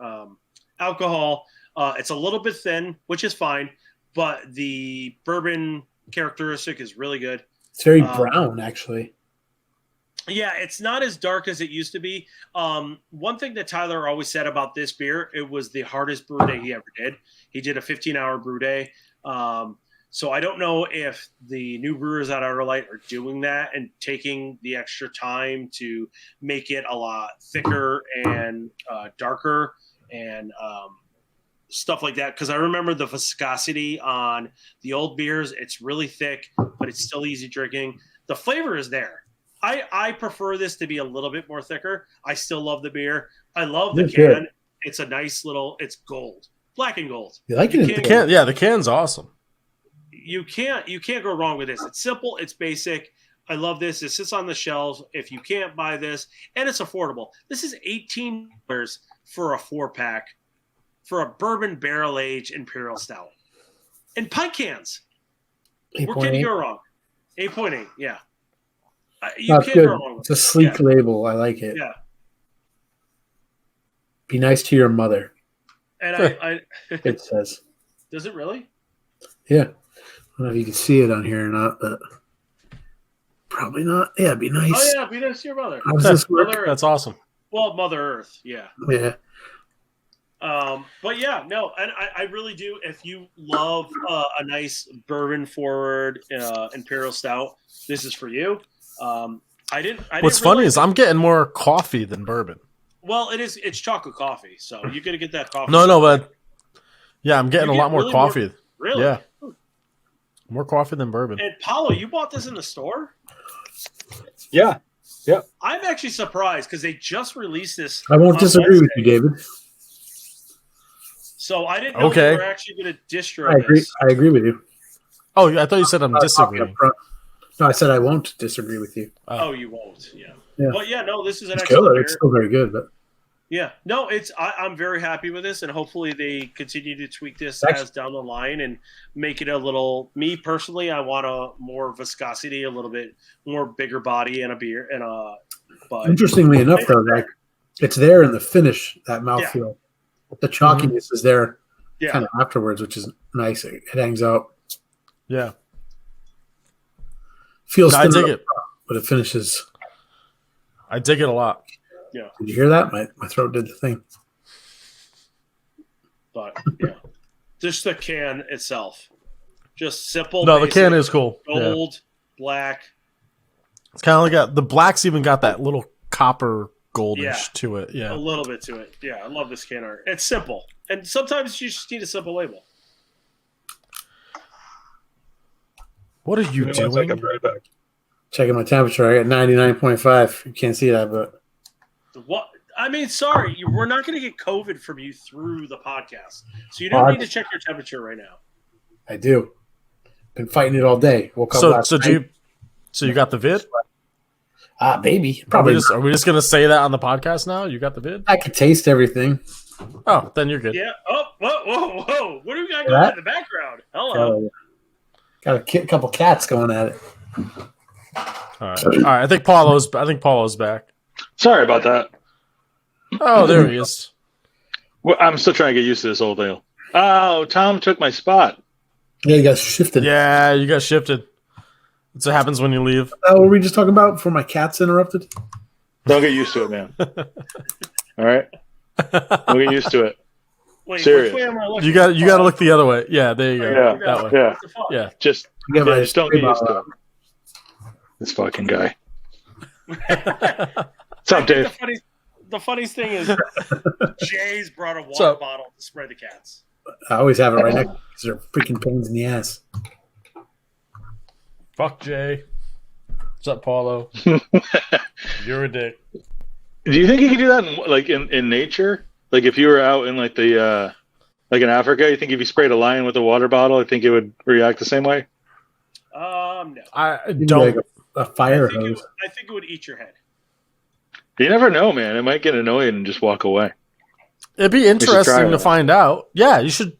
alcohol. It's a little bit thin, which is fine, but the bourbon characteristic is really good. It's very brown, actually. Yeah, it's not as dark as it used to be. One thing that Tyler always said about this beer, it was the hardest brew day he ever did. He did a 15-hour brew day. So I don't know if the new brewers at Outer Light are doing that and taking the extra time to make it a lot thicker and darker and stuff like that. Because I remember the viscosity on the old beers. It's really thick, but it's still easy drinking. The flavor is there. I prefer this to be a little bit more thicker. I still love the beer. I love the It's can. good. It's a nice little. It's gold, black and gold. You like You it? can't- in Can, yeah, the can's awesome. You can't go wrong with this. It's simple. It's basic. I love this. It sits on the shelves. If you can't buy this, and it's affordable. This is $18 for a 4-pack for a bourbon barrel aged imperial stout in pint cans. Where can 8.8. you go wrong? 8.8. Yeah. You That's can't good. go wrong with It's a sleek Yeah. label. I like it. Yeah. Be nice to your mother. And I It says. does it really? Yeah. I don't know if you can see it on here or not, but probably not. Yeah, be nice. Oh yeah, be nice to your mother. How does this work? Mother Earth. That's awesome. Well, Mother Earth. Yeah. Yeah. But yeah, no, and I really do. If you love a nice bourbon forward imperial stout, this is for you. I didn't. What's funny realize is I'm getting more coffee than bourbon. well, it's chocolate coffee, so you're gonna get that coffee. No, but yeah, I'm getting You a get lot more really coffee. really. Yeah, more coffee than bourbon. And Paulo, you bought this in the store? Yeah. I'm actually surprised because they just released this. I won't on disagree with you, Wednesday. David. So I didn't know Okay. they were actually going to distro I agree. this. I agree with you. Oh, I thought you said I'm Not talking disagreeing. up front. No, I said I won't disagree with you. Oh, you won't. Yeah. Yeah. But yeah, no, this is an It's excellent good. beer. It's still very good, but Yeah, no, I'm very happy with this, and hopefully they continue to tweak this Actually- as down the line and make it a little. Me personally, I want a more viscosity, a little bit more bigger body, and a beer and a. But interestingly enough, though, like it's there in the finish, that mouthfeel. The chalkiness is there yeah, kind of afterwards, which is nice. It hangs out. Yeah, Feels No, I thinner dig up it. front, but it finishes. I dig it a lot. Did you hear that? My throat did the thing. but yeah, just the can itself, just simple. No, the basic, can is cool. Yeah. gold, black. It's kind of like the black's even got that little copper goldish Yeah. to it. A Yeah, little bit to it. Yeah, I love this can art. It's simple, and sometimes you just need a simple label. what are you Give me 1 doing? second, right back. Checking my temperature. I got 99.5. You can't see that, but What? I mean, sorry, we're not going to get COVID from you through the podcast, so you don't Well, need to check your temperature right now. I do. Been fighting it all day. Woke up last night. So you got the vid? Baby. Are Probably. are we just gonna say that on the podcast now? You got the vid? I could taste everything. Oh, then you're good. Yeah. Oh, whoa! What do we got Hear going that? in the background? Hello. Got a couple cats going at it. All right. I think Paulo's back. Sorry about that. Oh, there he is. Well, I'm still trying to get used to this whole deal. Oh, Tom took my spot. Yeah, you guys shifted. Yeah, you got shifted. That's what happens when you leave. What were we just talking about before my cats interrupted? Don't get used to it, man. All right? Don't get used to it. Wait, Serious. which way am I looking? You got to look the other way. Yeah, there you go. Yeah, That way. Yeah. What the fuck? Yeah. Just, Yeah, but I just don't spray get used to bottle it. This fucking guy. What's I up, think Dave? The funniest thing is Jay's brought a up? water bottle to spray the cats. I always have it right next to me because they're freaking pains in the ass. Fuck Jay. What's up, Paulo? You're a dick. Do you think you could do that in nature? Like if you were out in like the like in Africa, you think if you sprayed a lion with a water bottle, I think it would react the same way? No. I You need don't. like a fire hose. I think it would eat your head. You never know, man. It might get annoyed and just walk away. It'd be try interesting to that. find out. Yeah, you should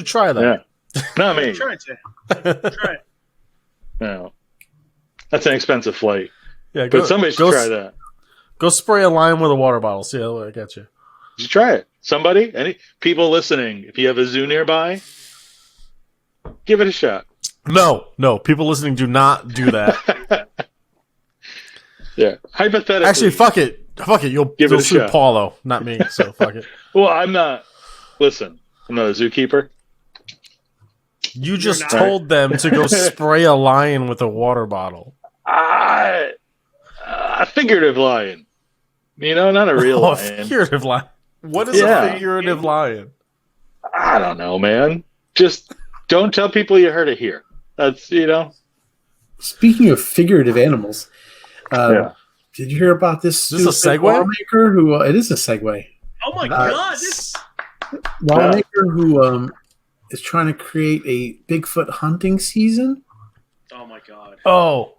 try that. Yeah. Not me. Try it, Jay. Try it. No. That's an expensive flight. Yeah, But somebody should try that. Go spray a lime with a water bottle. See how I get you. You should try it. Somebody, any people listening, if you have a zoo nearby, give it a shot. No. People listening, do not do that. Yeah. Hypothetically. Actually, fuck it. You'll Give it a sue shot. Paulo, not me. So fuck it. Well, I'm not. Listen, I'm not a zookeeper. You just not- told them to go spray a lion with a water bottle. A figurative lion. Not a real Oh, a lion. figurative lion. What is Yeah. a figurative lion? I don't know, man. Just don't tell people you heard it here. That's Speaking of figurative animals, Yeah. did you hear about this? Is this a stupid segue? lawmaker who? It is a segue. Oh my Uh, god! This Lawmaker who is trying to create a Bigfoot hunting season. oh my god! Oh,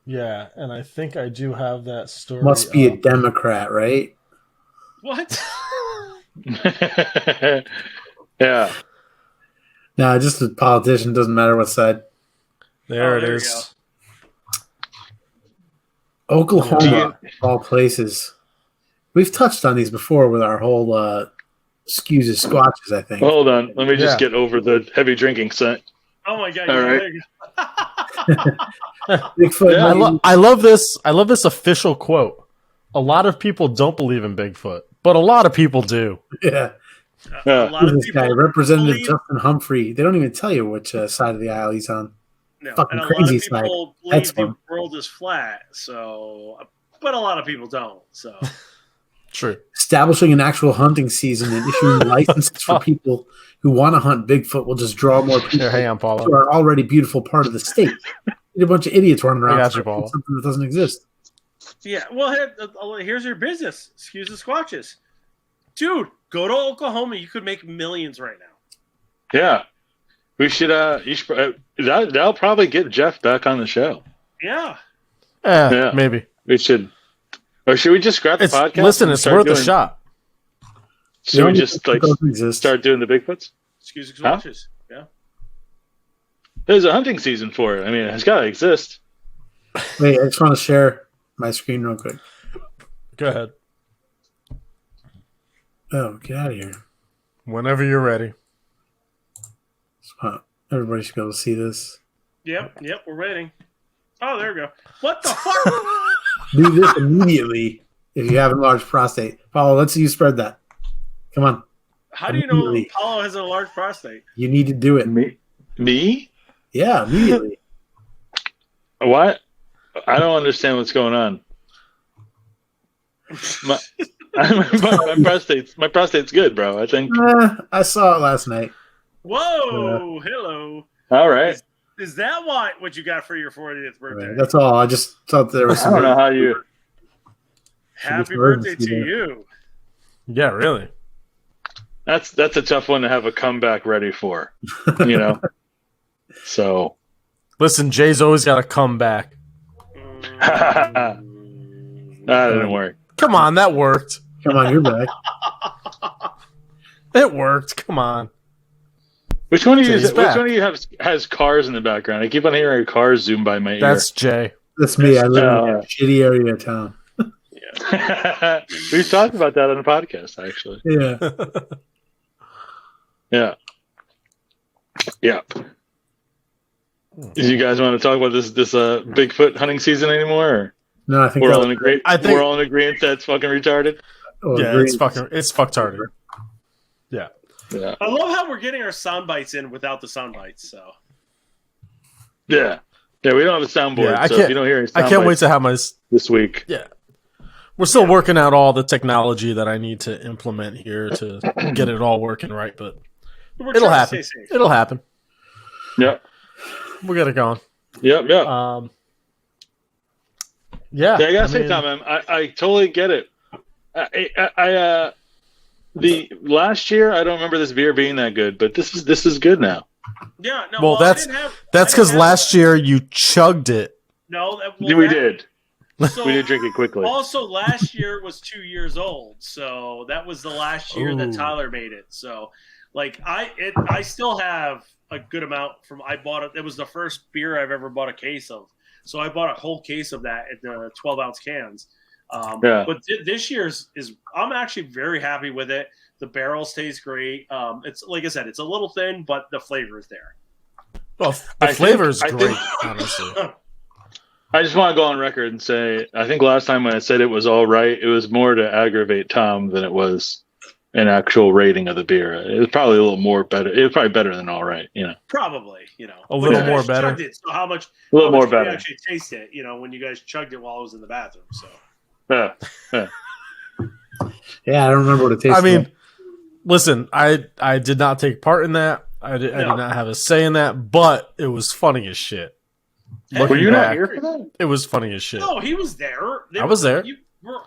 yeah, and I think I do have that story. Must be a up. Democrat, right? What? Yeah. No, just a politician. Doesn't matter what side. There Oh, it there you is. Oklahoma, of all places. We've touched on these before with our whole skews and squatches, I think. Hold on. Let me just Yeah. get over the heavy drinking set. Oh my god! All Yeah, right. there you go. Bigfoot. Yeah. I love this. I love this official quote. A lot of people don't believe in Bigfoot, but a lot of people do. Yeah. Yeah. A lot of Who's this guy? people Representative believe- Justin Humphrey. They don't even tell you which side of the aisle he's on. No, Fucking and a lot crazy of people side. believe That's the fun. world is flat. So, but a lot of people don't. So, True. Establishing an actual hunting season and issuing licenses for people who want to hunt Bigfoot will just draw more people Here, hang on, to Paula. our already beautiful part of the state. Need a bunch of idiots running around I got you, for Paula. something that doesn't exist. yeah. Well, here's your business. Excuse the squatches, dude. Go to Oklahoma. You could make millions right now. Yeah. We should you should that'll probably get Jeff back on the show. Yeah. Yeah. Maybe. We should or should we just scrap the It's podcast? listen. and It's start worth a doing- shot. Should we just It doesn't exist. start doing the Bigfoots? Excuse the Huh? squatches. Yeah. There's a hunting season for it. I mean, it's gotta exist. Wait, I just want to share my screen real quick. Go ahead. Oh, get out of here. Whenever you're ready. Everybody should be able to see this. Yep. We're waiting. Oh, there we go. What the fuck? Do this immediately if you have a large prostate. Paul, let's see you spread that. Come on. How do you know Immediately. Apollo has a large prostate? You need to do it. Me? Yeah, immediately. What? I don't understand what's going on. My prostate's good, bro. I think. I saw it last night. Whoa! Hello. All right. Is that what you got for your 40th birthday? That's all. I just thought there was I some. don't know how you. Happy birds, birthday to yeah. you. Yeah, really. That's a tough one to have a comeback ready for. So. Listen, Jay's always got to come back. That didn't work. Come on, that worked. Come on, you're back. It worked. Come on. Which one of you? Jay's Which back. one of you has cars in the background? I keep on hearing cars zoom by my ear. That's Jay. That's me. I live in Oh. a shitty area of town. We've talked about that on the podcast, actually. Yeah. Yeah. Do you guys want to talk about this Bigfoot hunting season anymore? Or No, I think we're that all in agreement. I think- We're all in agreement that's fucking retarded. Yeah, it's fucktarded. Yeah. Yeah. I love how we're getting our sound bites in without the sound bites. So Yeah. Yeah, we don't have a soundboard, Yeah, I so can't- if you don't hear any I sound can't wait bites to have my. this week. We're still working out all the technology that I need to implement here to get it all working right, but we're it'll trying to happen. stay safe. It'll happen. Yep. We'll get it going. Yep. Yep. Yeah. Yeah, I gotta say, mean, Tom, I totally get it. The last year, I don't remember this beer being that good, but this is good now. Yeah. No. Well, I that's didn't have- That's I because didn't have- last year you chugged it. No, We did. So, We did drink it quickly. Also, last year was 2 years old, so that was the last year that Ooh. Tyler made it. So, I still have a good amount from. I bought it. It was the first beer I've ever bought a case of. So I bought a whole case of that in the 12-ounce cans. Yeah. But this year's is. I'm actually very happy with it. The barrels taste great. It's like I said, it's a little thin, but the flavor is there. Well, I the think- flavor is I great, think- honestly. I just want to go on record and say, I think last time when I said it was all right, it was more to aggravate Tom than it was an actual rating of the beer. It was probably a little more better. It was probably better than all right. Probably, A little But you more guys better. chugged it, so how much? A little how much more did you better. actually taste it? When you guys chugged it while I was in the bathroom. So Yeah. Yeah, I don't remember what it tastes I mean, like. listen, I did not take part in that. I did not have a say in that, but it was funny as shit. Hey, Were Looking you not back, here for that? it was funny as shit. no, he was there. I was there. You were,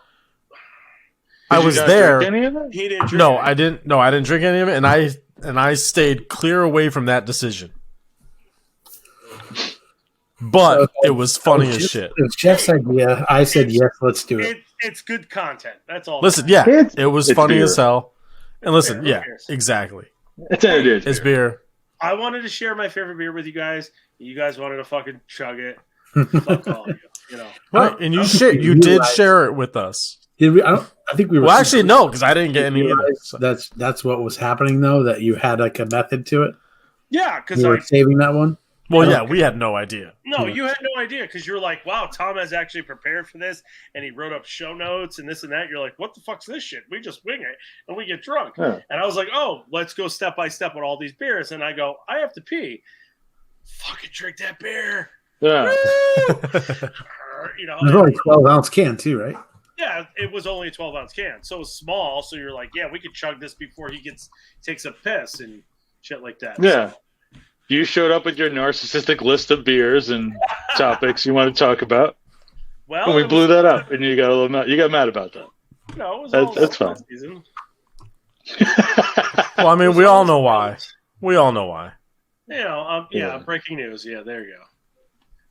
I Did you was not there. drink any of it? he didn't. Drink No, it. I didn't. No, I didn't drink any of it, and I stayed clear away from that decision. But it was funny as shit. It was Jeff's idea. I said yes, let's do it. It's good content. That's all. Listen, yeah, It's- it was it's funny beer. as hell. And listen, Who yeah, cares? exactly. It's entertaining. It's beer. I wanted to share my favorite beer with you guys. You guys wanted to fucking chug it. Fuck all of you. Right, and you I don't did think we realized- share it with us. Did we? I think we were. Well, actually, no, because I didn't get any either. realize So- that's what was happening though. That you had like a method to it. Yeah, because You were like saving that one. Well, yeah, we had no idea. no, you had no idea because you're like, wow, Tom has actually prepared for this, and he wrote up show notes and this and that. You're like, what the fuck's this shit? We just wing it and we get drunk. Yeah. And I was like, oh, let's go step by step on all these beers. And I go, I have to pee. Fucking drink that beer. Yeah. There's only 12-ounce can too, right? Yeah, it was only a 12-ounce can, so it was small. So you're like, yeah, we could chug this before he takes a piss and shit like that. Yeah. So, You showed up with your narcissistic list of beers and topics you want to talk about, well, and we it blew was- that up, and you got a little mad. You got mad about that. No, it was That's- all that's football fine. season. Well, I mean, we all know why. We all know why. Yeah. Breaking news. Yeah, there you go.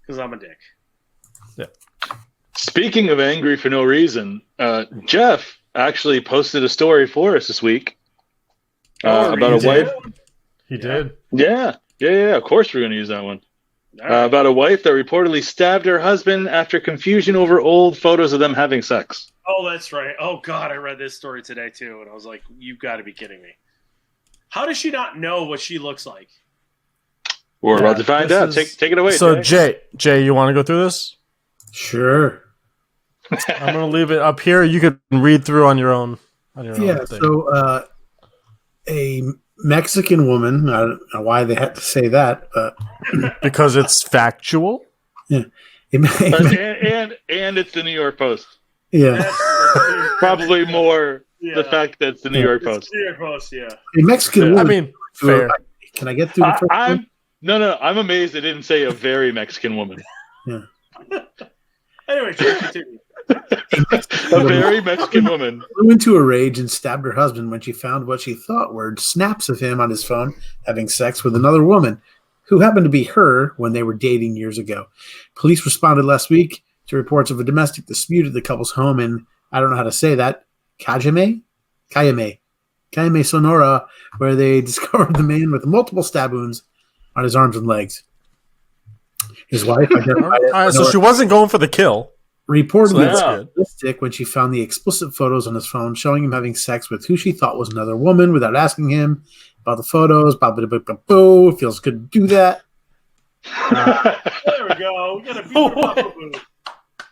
Because I'm a dick. Speaking of angry for no reason, Jeff actually posted a story for us this week about a wife. He did. Yeah. Of course, we're going to use that one. All right. About a wife that reportedly stabbed her husband after confusion over old photos of them having sex. Oh, that's right. Oh God, I read this story today too, and I was like, "You've got to be kidding me! How does she not know what she looks like?" We're Yeah, about to find this out. is- Take it away. So, Jay. Jay, you want to go through this? Sure. I'm going to leave it up here. You could read through on your own. Yeah. thing. So, a Mexican woman. I don't know why they had to say that. Because it's factual. and it's the New York Post. Yeah. Probably more Yeah. the fact that it's the New Yeah. York It's Post. New York Post, yeah. A Mexican Yeah. woman. I mean, fair. Can I get through the first one? I'm no. I'm amazed it didn't say a very Mexican woman. Anyway, Jay, continue. A very Mexican woman. Flew into a rage and stabbed her husband when she found what she thought were snaps of him on his phone having sex with another woman who happened to be her when they were dating years ago. Police responded last week to reports of a domestic dispute at the couple's home in, I don't know how to say that, Cayame, Sonora, where they discovered the man with multiple stab wounds on his arms and legs. His wife All identified as right, so Sonora she wasn't going for the kill. reportedly So that's Yeah. good. realistic when she found the explicit photos on his phone showing him having sex with who she thought was another woman without asking him about the photos. Boo, feels good to do that. There we go. We got a beat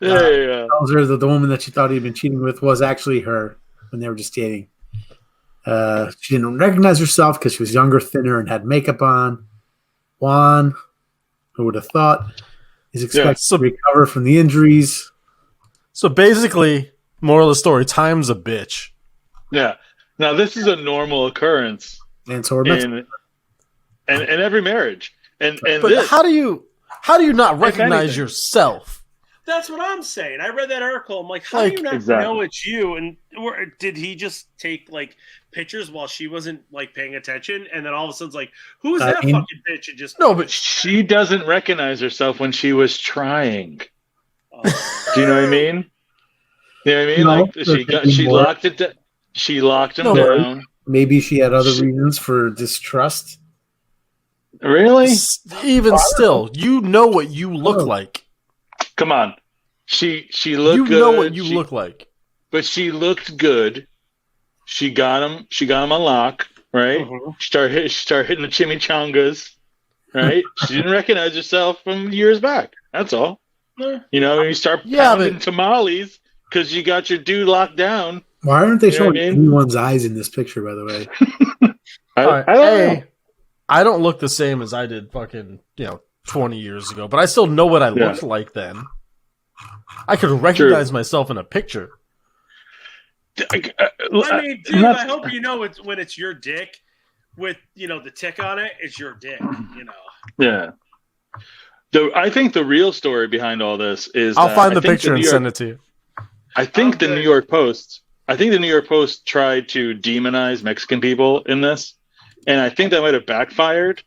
Yeah. Tells her that the woman that she thought he'd been cheating with was actually her when they were just dating. She didn't recognize herself because she was younger, thinner, and had makeup on. Juan, who would have thought, is expected So- to recover from the injuries. So basically, moral of the story: time's a bitch. Yeah. Now this is a normal occurrence And so we're Mexican. in every marriage. And But this, how do you not If recognize anything. yourself? That's what I'm saying. I read that article. I'm like, how Like- do you not Exactly. know it's you? And or did he just take like pictures while she wasn't like paying attention? And then all of a sudden, it's like, who's I that mean- fucking bitch? And just No, but she doesn't recognize herself when she was trying. Oh. Do you know what I mean? You know what I mean? No, Like she there's got, nothing she more. locked it. She locked him No, but- down. Maybe she had other reasons for distrust. Really? even still, you know what you look Oh. like. Come on. She looked You good. know what you She- look like. but she looked good. She got him. She got him on lock. Right. Mhm. She started hitting the chimichangas. Right. She didn't recognize herself from years back. That's all. Yeah. You know, you start Yeah, pounding but- tamales because you got your dude locked down. Why aren't they You know showing what I mean? anyone's eyes in this picture? By the way, I, All right, I don't know. I don't look the same as I did fucking 20 years ago, but I still know what I Yeah. looked like then. I could recognize myself in a picture. I mean, dude, not- I hope you know it's when it's your dick with the tick on it. It's your dick. Yeah. I think the real story behind all this is I'll that find I the think picture and New York- send it to you. I think Okay. the New York Post. I think the New York Post tried to demonize Mexican people in this, and I think that might have backfired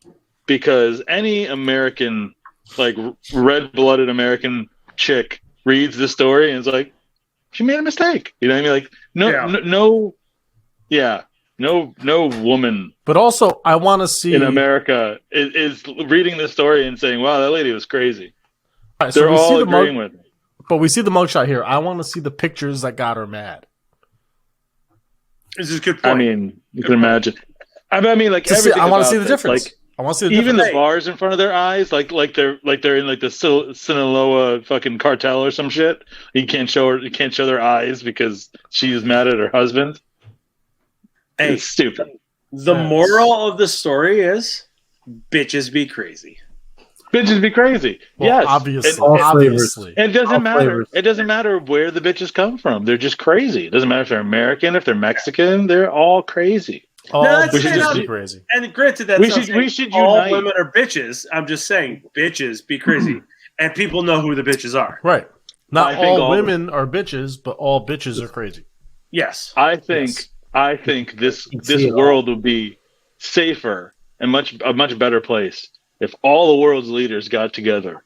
because any American, like red-blooded American chick, reads the story and is like, "She made a mistake." You know what I mean? Like, no woman But also, I want to see. in America is reading this story and saying, "Wow, that lady was crazy." All right, so They're we see all the mug, agreeing with me. but we see the mugshot here. I want to see the pictures that got her mad. This is a good point. I mean, you can imagine. I mean, like To see, everything I want to about see the this, difference. Like I want to see the even difference. the bars in front of their eyes, like they're in like the Sinaloa fucking cartel or some shit. You can't show their eyes because she's mad at her husband. Hey, It's stupid. the Yes. moral of the story is, bitches be crazy. Bitches be crazy. Well, yes, obviously, All obviously. And it doesn't All matter. flavors. It doesn't matter where the bitches come from. They're just crazy. It doesn't matter if they're American, if they're Mexican. They're all crazy. All that's We should bitches just be be- crazy. And granted, that's We not should- saying we should all unite. women are bitches. I'm just saying, bitches be crazy, and people know who the bitches are. Right. Not I think all all- women are bitches, but all bitches are crazy. Yes. I think Yes. this can see it world would be safer and a much better place if all the world's leaders got together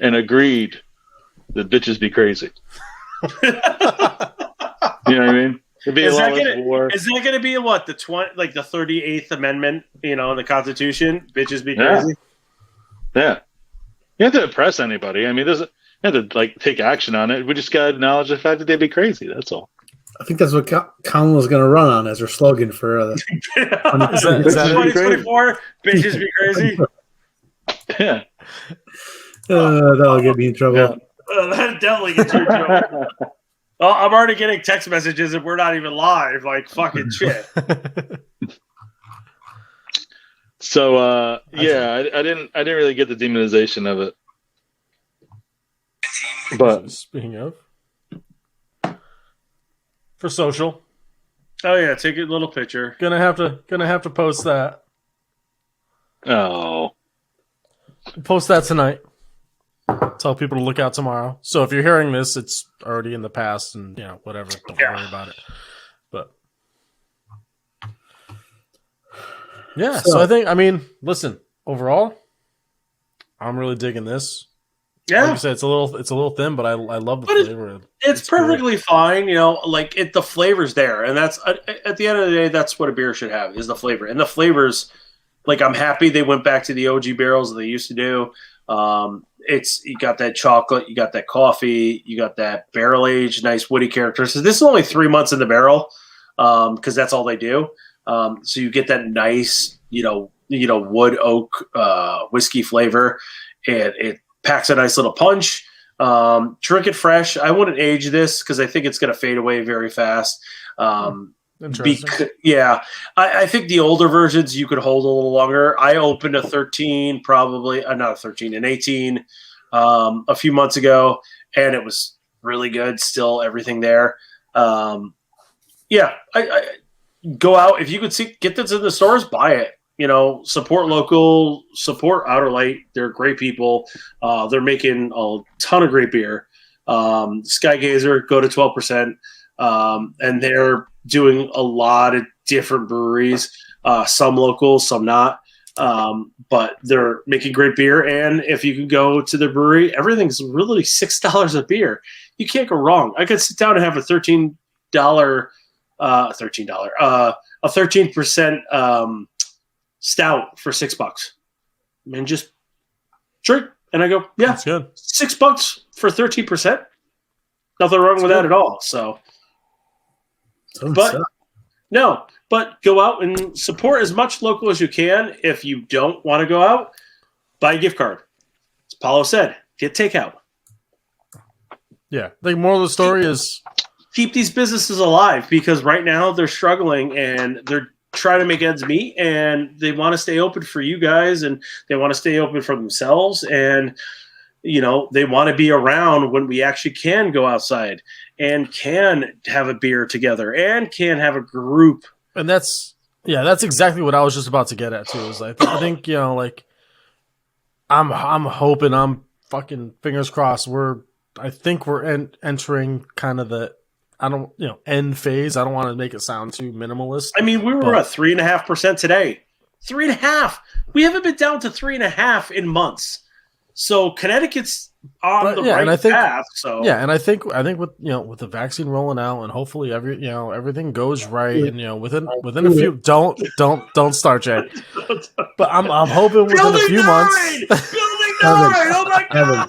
and agreed that bitches be crazy. You know what I mean? It'd be Is a that lot less gonna- war. Is that going to be what the 38th Amendment? In the Constitution, bitches be Yeah. crazy. Yeah, you have to impress anybody. I mean, you have to like take action on it. We just got to acknowledge the fact that they'd be crazy. That's all. I think that's what Kamala's going to run on as her slogan for. Is that- 2024? Bitches be crazy. Yeah. That'll get me in trouble. Yeah. That definitely gets you in trouble. Well, I'm already getting text messages and we're not even live. Like fucking shit. So yeah, I didn't really get the demonization of it, but Speaking of, for social, Oh yeah, take a little picture. gonna have to post that. oh, Post that tonight. Tell people to look out tomorrow. So if you're hearing this, it's already in the past, and whatever. Don't Yeah. worry about it. But yeah, so I think listen. Overall, I'm really digging this. Like Yeah, you said, it's a little thin, but I love the But it- flavor. it's great. perfectly fine. The flavor's there, and that's at the end of the day, that's what a beer should have is the flavor. And the flavors, I'm happy they went back to the OG barrels that they used to do. You got that chocolate, you got that coffee, you got that barrel aged, nice woody character. So this is only 3 months in the barrel, because that's all they do. So you get that nice, wood oak whiskey flavor, and it packs a nice little punch. Drink it fresh. I wouldn't age this because I think it's going to fade away very fast. Interesting. I think the older versions you could hold a little longer. I opened a 13, probably not a 13, an 18 a few months ago, and it was really good. Still everything there. I go out if you could get this in the stores, buy it. Support local, support Outer Light. They're great people. They're making a ton of great beer. Skygazer, go to 12%. And they're doing a lot of different breweries, some local, some not. But they're making great beer. And if you can go to the brewery, everything's really $6 a beer. You can't go wrong. I could sit down and have a $13, a 13% stout for $6. And just drink. And I go, yeah, That's good. $6 for 13%. Nothing wrong with that at all. So, but go out and support as much local as you can. If you don't want to go out, buy a gift card. As Paulo said, get takeout. Yeah. The moral of the story is keep these businesses alive, because right now they're struggling and they're trying to make ends meet, and they want to stay open for you guys, and they want to stay open for themselves, and they want to be around when we actually can go outside and can have a beer together and can have a group. And that's exactly what I was just about to get at too. Is I think like I'm hoping, I'm fucking fingers crossed. I think we're entering kind of the end phase. I don't want to make it sound too minimalist. I mean, we were at 3.5% today. 3.5. We haven't been down to 3.5 in months. So Connecticut's on the right path. So yeah, and I think with with the vaccine rolling out, and hopefully everything goes right, and within a few don't start, Jay. But I'm hoping within a few months. Building 9! Oh my god!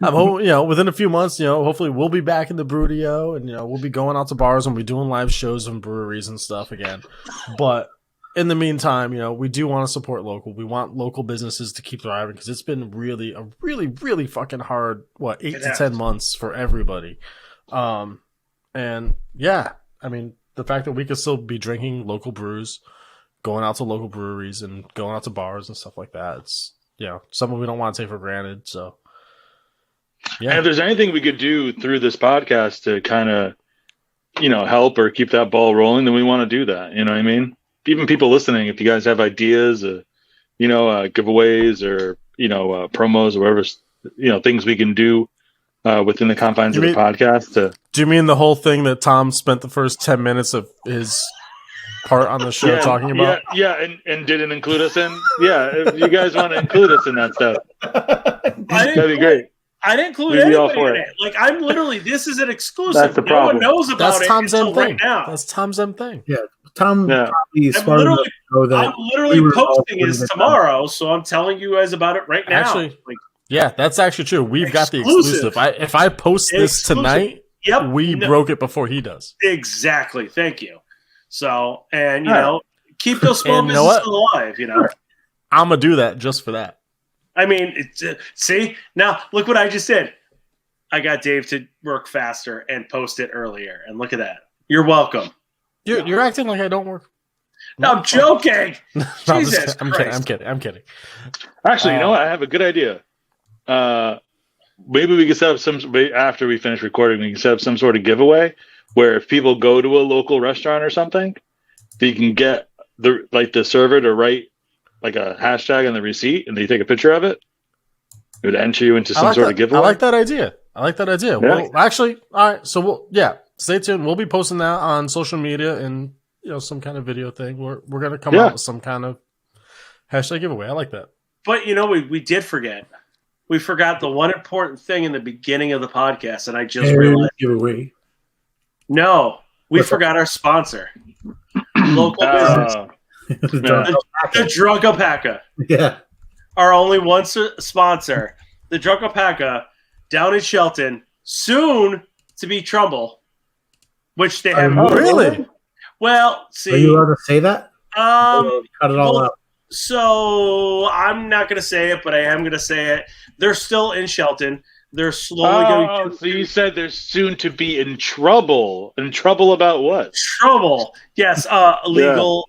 I'm hoping within a few months, hopefully we'll be back in the Brudio, and we'll be going out to bars and we'll be doing live shows and breweries and stuff again. But in the meantime, we do want to support local. We want local businesses to keep thriving, because it's been a really fucking hard 8 to 10 months for everybody. And yeah, I mean, the fact that we could still be drinking local brews, going out to local breweries and going out to bars and stuff like that, it's something we don't want to take for granted. So yeah, and if there's anything we could do through this podcast to kind of help or keep that ball rolling, then we want to do that. You know what I mean? Even people listening, if you guys have ideas, giveaways or promos or whatever, things we can do within the confines of the podcast. Do you mean the whole thing that Tom spent the first 10 minutes of his part on the show talking about? Yeah, and didn't include us in? Yeah, if you guys want to include us in that stuff, that'd be great. I didn't include anybody in it. Like, I'm literally, this is an exclusive. That's the problem. No one knows about it until right now. That's Tom's M thing. Yeah. Tom probably is smart enough to know that. I'm literally posting this tomorrow, so I'm telling you guys about it right now. Actually, that's actually true. We've got the exclusive. If I post this tonight, we broke it before he does. Exactly. Thank you. So, and keep those small businesses alive. I'm gonna do that just for that. I mean, see, now look what I just did. I got Dave to work faster and post it earlier, and look at that. You're welcome. You're acting like I don't work. No, I'm joking. No, Jesus I'm kidding. Actually, you know what? I have a good idea. Maybe we can set up after we finish recording, we can set up some sort of giveaway where if people go to a local restaurant or something, you can get the server to write like a hashtag on the receipt, and they take a picture of it. It would enter you into some sort of giveaway. I like that idea. Yeah. Well, actually, all right. So stay tuned. We'll be posting that on social media and some kind of video thing. We're gonna come out with some kind of hashtag giveaway. I like that. But we did forget. We forgot the one important thing in the beginning of the podcast, and I just realized. Giveaway. No, we forgot our sponsor. Local business. The Drunk Alpaca. Yeah. Our only one sponsor. The Drunk Alpaca down in Shelton. Soon to be Trumbull. Which they have. Really? Well, see. Are you allowed to say that? Cut it all out. So I'm not going to say it, but I am going to say it. They're still in Shelton. They're slowly going to. So you said they're soon to be in trouble. In trouble about what? Trouble. Yes. Illegal.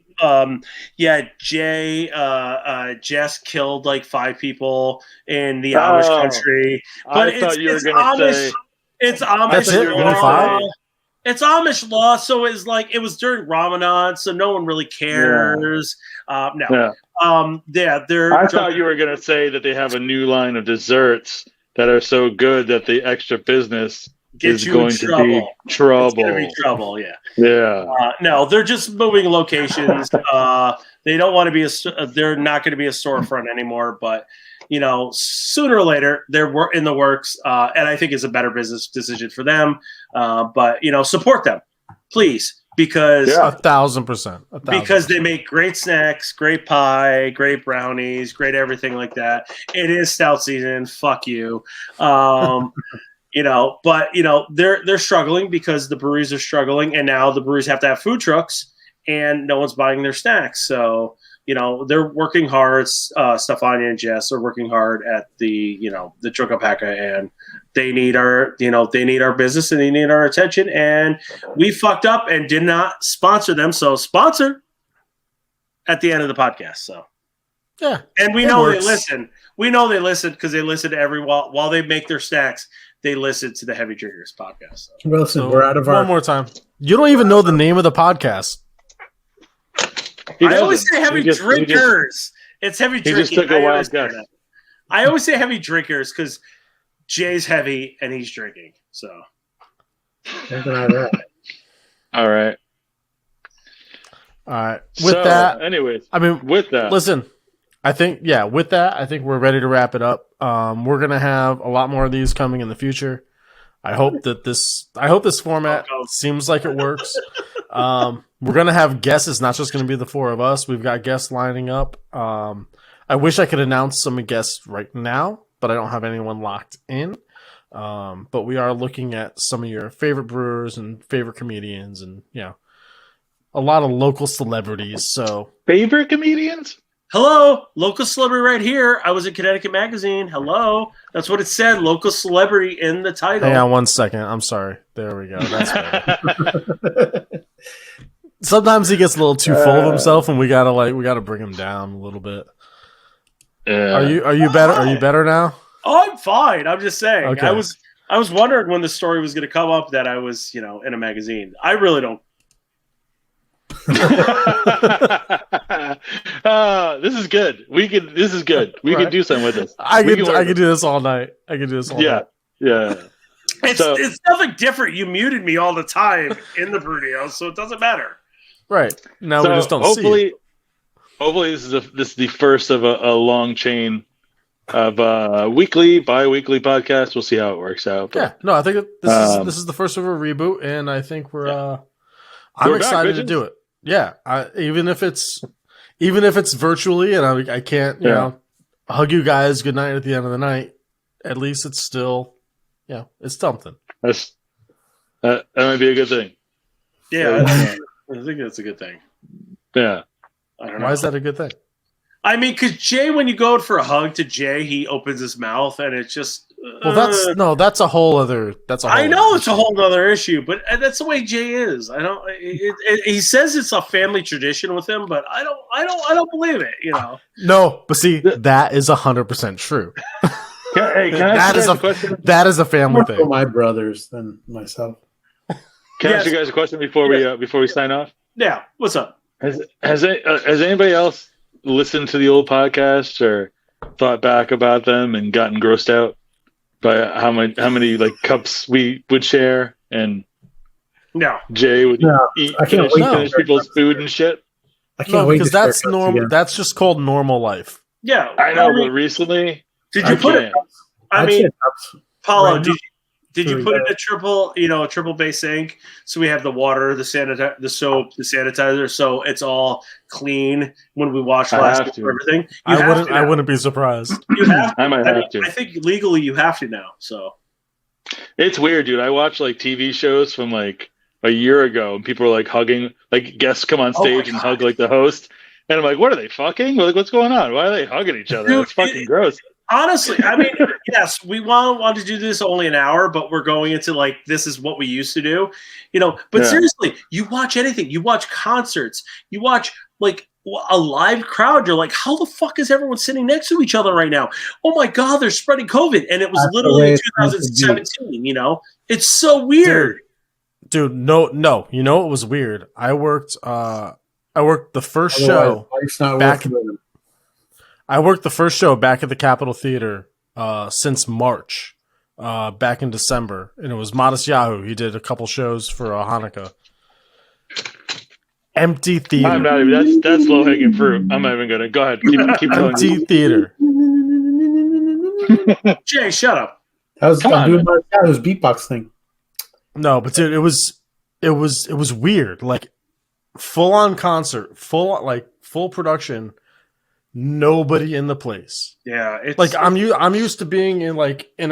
Jess killed like 5 people in the Amish country. But I thought you were going to say. It's Amish. That's it? Law. It's Amish law, so it's like it was during Ramadan, so no one really cares. No. I thought you were going to say that they have a new line of desserts that are so good that the extra business is going to be trouble. It's going to be trouble, yeah. Yeah. No, they're just moving locations. They don't want to be they're not going to be a storefront anymore, but sooner or later they're in the works, and I think it's a better business decision for them. But support them, please, because 1,000%. Because they make great snacks, great pie, great brownies, great everything like that. It is stout season. Fuck you. But they're struggling because the breweries are struggling, and now the breweries have to have food trucks, and no one's buying their snacks. So they're working hard. Stefania and Jess are working hard at the Chocopaka, and they need our business and they need our attention. And we fucked up and did not sponsor them. So sponsor at the end of the podcast. So Yeah. and we It know works. they listen. We know they listen because they listen to while they make their snacks. They listen to the Heavy Drinkers podcast. So. Well, listen, So, we're out of one our. more time. You don't even know the name of the podcast. He I always doesn't. say heavy He just- drinkers. It's heavy He drinking. just took a I wild understand guess. that. I always say heavy drinkers because Jay's heavy and he's drinking. So Can't deny that. All right. All right. With So, that, anyways, I mean, with that, listen, I think, with that, I think we're ready to wrap it up. We're going to have a lot more of these coming in the future. I hope this format seems like it works. We're going to have guests. It's not just going to be the four of us. We've got guests lining up. I wish I could announce some guests right now, but I don't have anyone locked in. But we are looking at some of your favorite brewers and favorite comedians and, a lot of local celebrities. So favorite comedians? hello, local celebrity right here. I was in Connecticut Magazine. Hello, that's what it said. Local celebrity in the title. hang on one second. I'm sorry. There we go. That's better. Sometimes he gets a little too full of himself, and we gotta bring him down a little bit. Yeah. Are you better? Are you better now? Oh, I'm fine. I'm just saying. Okay. I was wondering when the story was going to come up that I was, in a magazine. I really don't. This is good. This is good. We Right. can do something with this. I We could can work do this all night. I could do this all Yeah. night. Yeah. So- It's nothing different. You muted me all the time in the Brudio, so it doesn't matter. Right now So we just don't see it. hopefully this is the first of a long chain of weekly, bi-weekly podcast. We'll see how it works out. But Yeah, no, I think this is the first of a reboot, and I think I'm We're back, excited to bitches. do it. Yeah, even if it's virtually, and I can't hug you guys good night at the end of the night. At least it's still, it's something. that might be a good thing. Yeah, I think that's a good thing. Yeah. I don't know. Why is that a good thing? I mean, because Jay, when you go for a hug to Jay, he opens his mouth, and it's just. Well, that's a whole other. I know it's a whole other issue, but that's the way Jay is. I don't. He says it's a family tradition with him, but I don't believe it. No, but see, that is 100% true. Hey, can I That ask is you guys a a question? that is a family More for thing. my brothers than myself. Can I ask Yes. you guys a question before we sign off? Yeah. What's up? Has anybody else listened to the old podcasts or thought back about them and gotten grossed out by how many like cups we would share and No. Jay would No, eat I can't finish wait. people's food and shit? I can't No, wait because to share that's cups normal. again. That's just called normal life. Yeah. I know, mean, but recently did I you put it? can't. I I'd mean, say cups. Paulo, Right. did you Really put in bad. a triple base sink? So we have the water, the soap, the sanitizer, so it's all clean when we wash I last have week to. for everything. I wouldn't be surprised. You have. I might I, mean, have to. I think legally you have to now. So It's weird, dude. I watch like TV shows from like a year ago, and people are like hugging, like guests come on Oh my stage and God. hug like the host, and I'm like, what are they fucking? Like, what's going on? Why are they hugging each other? Dude, It's fucking gross. honestly, I mean, yes, we want to do this only an hour, but we're going into like this is what we used to do, But Yeah. seriously, you watch anything, you watch concerts, you watch like a live crowd. You're like, how the fuck is everyone sitting next to each other right now? Oh my god, they're spreading COVID, and it was That's the literally way in it's meant to be. 2017. It's so weird. Dude, no. You know what was weird? I worked the first Otherwise, show. life's not back- worth living. I worked the first show back at the Capitol Theater since March, back in December, and it was Modest Yahoo. He did a couple shows for Hanukkah. Empty theater. I'm not even. That's low hanging fruit. I'm not even gonna. Go ahead. Keep telling me. Empty theater. Jay, shut up. I'm on, doing my Shadow's beatbox thing. No, but dude, it was weird. Like full on concert, full production. Nobody in the place. Yeah, it's Like I'm used to being in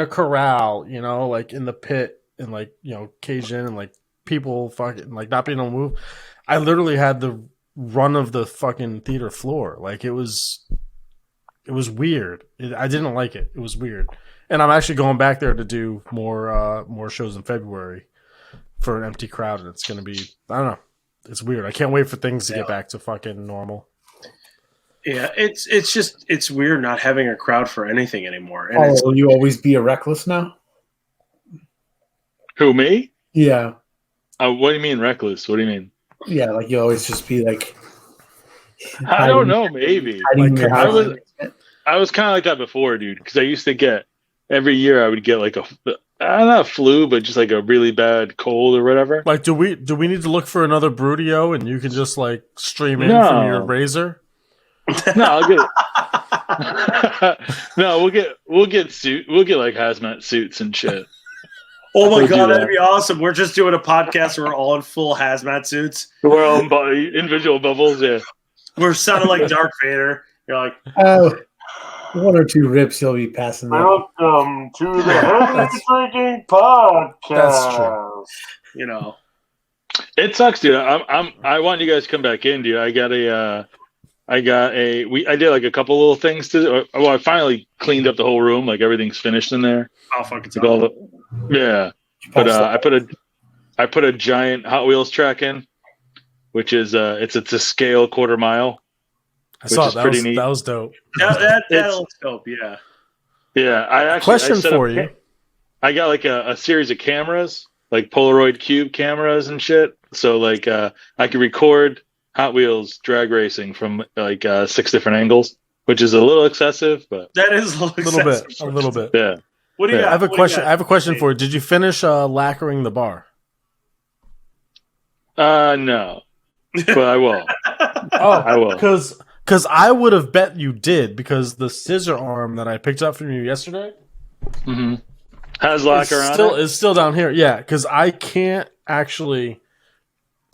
a corral, like in the pit and caged in and like people fucking like not being able to move. I literally had the run of the fucking theater floor. Like it was weird. I didn't like it. It was weird. And I'm actually going back there to do more shows in February for an empty crowd, and it's going to be, I don't know. It's weird. I can't wait for things to get back to fucking normal. Yeah, it's weird not having a crowd for anything anymore. And will you always be a reckless now? Who, me? Yeah. What do you mean reckless? What do you mean? Yeah, like you always just be like. I don't know. Maybe hiding in your house. I was kind of like that before, dude. Because I used to get every year I would get like not a flu, but just like a really bad cold or whatever. Like, do we need to look for another Brudio, and you can just like stream in No. from your Razor? No, I'll get. No, we'll get We'll get like hazmat suits and shit. oh my We'll do god, that. that'd be awesome! We're just doing a podcast where we're all in full hazmat suits. We're all individual bubbles. Yeah. We're sounding like Darth Vader. You're like, Oh, one or two rips he'll be passing. welcome to the Heavy Drinking Podcast. That's true. You know, It sucks, dude. I want you guys to come back in, dude. I did like a couple little things I finally cleaned up the whole room. Like everything's finished in there. oh fuck, it's Like all yeah. But I put a giant Hot Wheels track in, which is it's a scale quarter mile. I saw is it. pretty neat. That was dope. that It's- looks dope. Yeah. Yeah, I actually Question I set for up- you. I got like a series of cameras, like Polaroid cube cameras and shit. So like I could record Hot Wheels drag racing from like 6 different angles, which is a little excessive, but That is A little bit. yeah. What do you Yeah. got? I have a What do you question. got? I have a question for you. Did you finish lacquering the bar? No, but I will. Oh, I will. Because I would have bet you did, because the scissor arm that I picked up from you yesterday Mm-hmm. Has lacquer on it. is still down here. Yeah, because I can't actually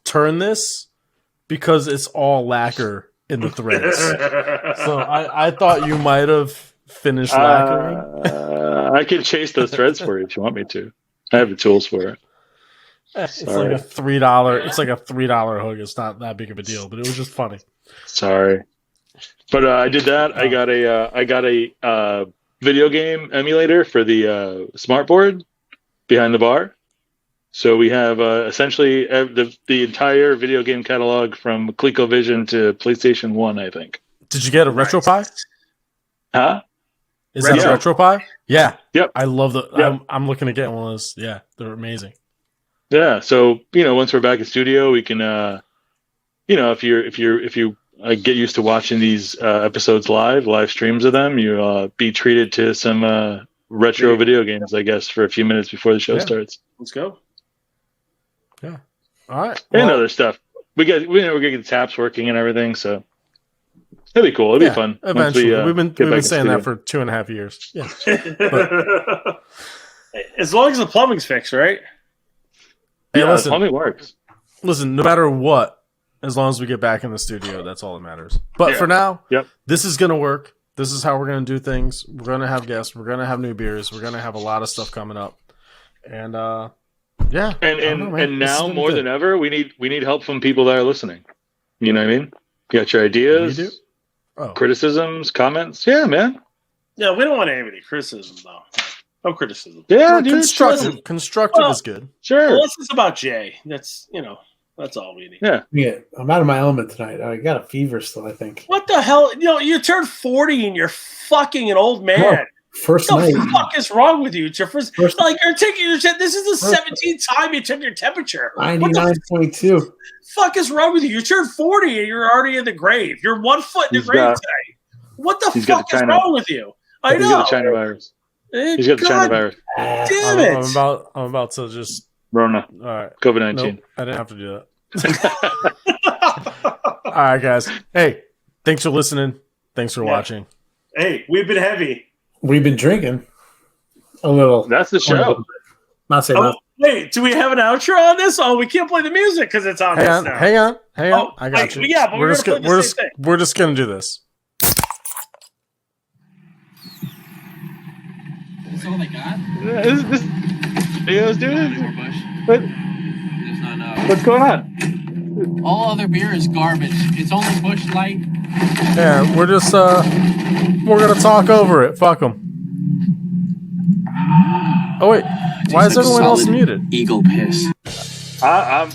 turn this because it's all lacquer in the threads. So I thought you might have finished lacquering. I can chase those threads for you if you want me to. I have the tools for it. It's sorry. like a $3. It's like a $3 hook. It's not that big of a deal, but it was just funny. Sorry, but I did that. I got a video game emulator for the smartboard behind the bar. So we have essentially the entire video game catalog from ColecoVision to PlayStation 1, I think. Did you get a RetroPie? Huh? Is that a Retro. RetroPie? Yeah. Yep. I love the. Yep. I'm looking to get one of those. Yeah, they're amazing. Yeah. So once we're back in studio, we can if you get used to watching these episodes live streams of them, you'll be treated to some retro video games, I guess, for a few minutes before the show Yeah. starts. Let's go. All right. And Well, other stuff. We're gonna get the taps working and everything, so it'll be cool. It'll yeah, be fun. once Eventually, we, we've been get back in saying that studio. for 2.5 years. Yeah. As long as the plumbing's fixed, right? Hey, Yeah, listen. plumbing works. Listen, no matter what, as long as we get back in the studio, that's all that matters. But Yeah. for now, Yep. this is going to work. This is how we're going to do things. We're going to have guests. We're going to have new beers. We're going to have a lot of stuff coming up. And yeah. And I don't know, man. and This has now been more good. than ever, we need help from people that are listening. You know what I mean? You got your ideas, You do? Oh. criticisms, comments. Yeah, man. Yeah, we don't want any criticism though. No criticism. Yeah, Well, dude. constructive. Constructive Well- is good. Sure. Unless it's about Jay. That's that's all we need. Yeah. Yeah, I'm out of my element tonight. I got a fever still, I think. What the hell? You turned 40 and you're fucking an old man. First What night. the fuck is wrong with you? It's your first. First- Like you're taking your. This is the 17th time you took your temperature. What the 99.2. fuck is wrong with you? You turned 40 and you're already in the grave. You're 1 foot in the He's grave got- today. What the he's got fuck the is China- wrong with you? I He's know. got the China virus. He's got the China God virus. damn it. I'm about to just. Rona. All right. COVID-19. Nope, I didn't have to do that. All right, guys. Hey, thanks for listening. Thanks for Yeah. watching. Hey, we've been heavy. We've been drinking a little. That's the show. Not saying Oh, nothing. wait, do we have an outro on this? Oh, we can't play the music because it's on Hang this on, now. hang on. Oh, I got wait, you. yeah, but we're just gonna play we're the just same thing. we're just gonna do this. That's all they got? This video's Not doing anymore, Bush. What? There's not enough. What's going on? All other beer is garbage. It's only Bush Light. Yeah, we're just we're gonna talk over it. Fuck them. Oh wait, why is everyone else muted? Eagle piss. I'm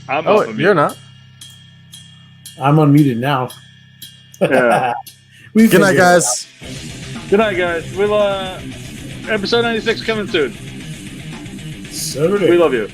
Oh, up wait, you're not. I'm unmuted now. Yeah. We Good night, figured it guys. Good night, guys. We'll episode 96 coming soon. out. So did We it. love you.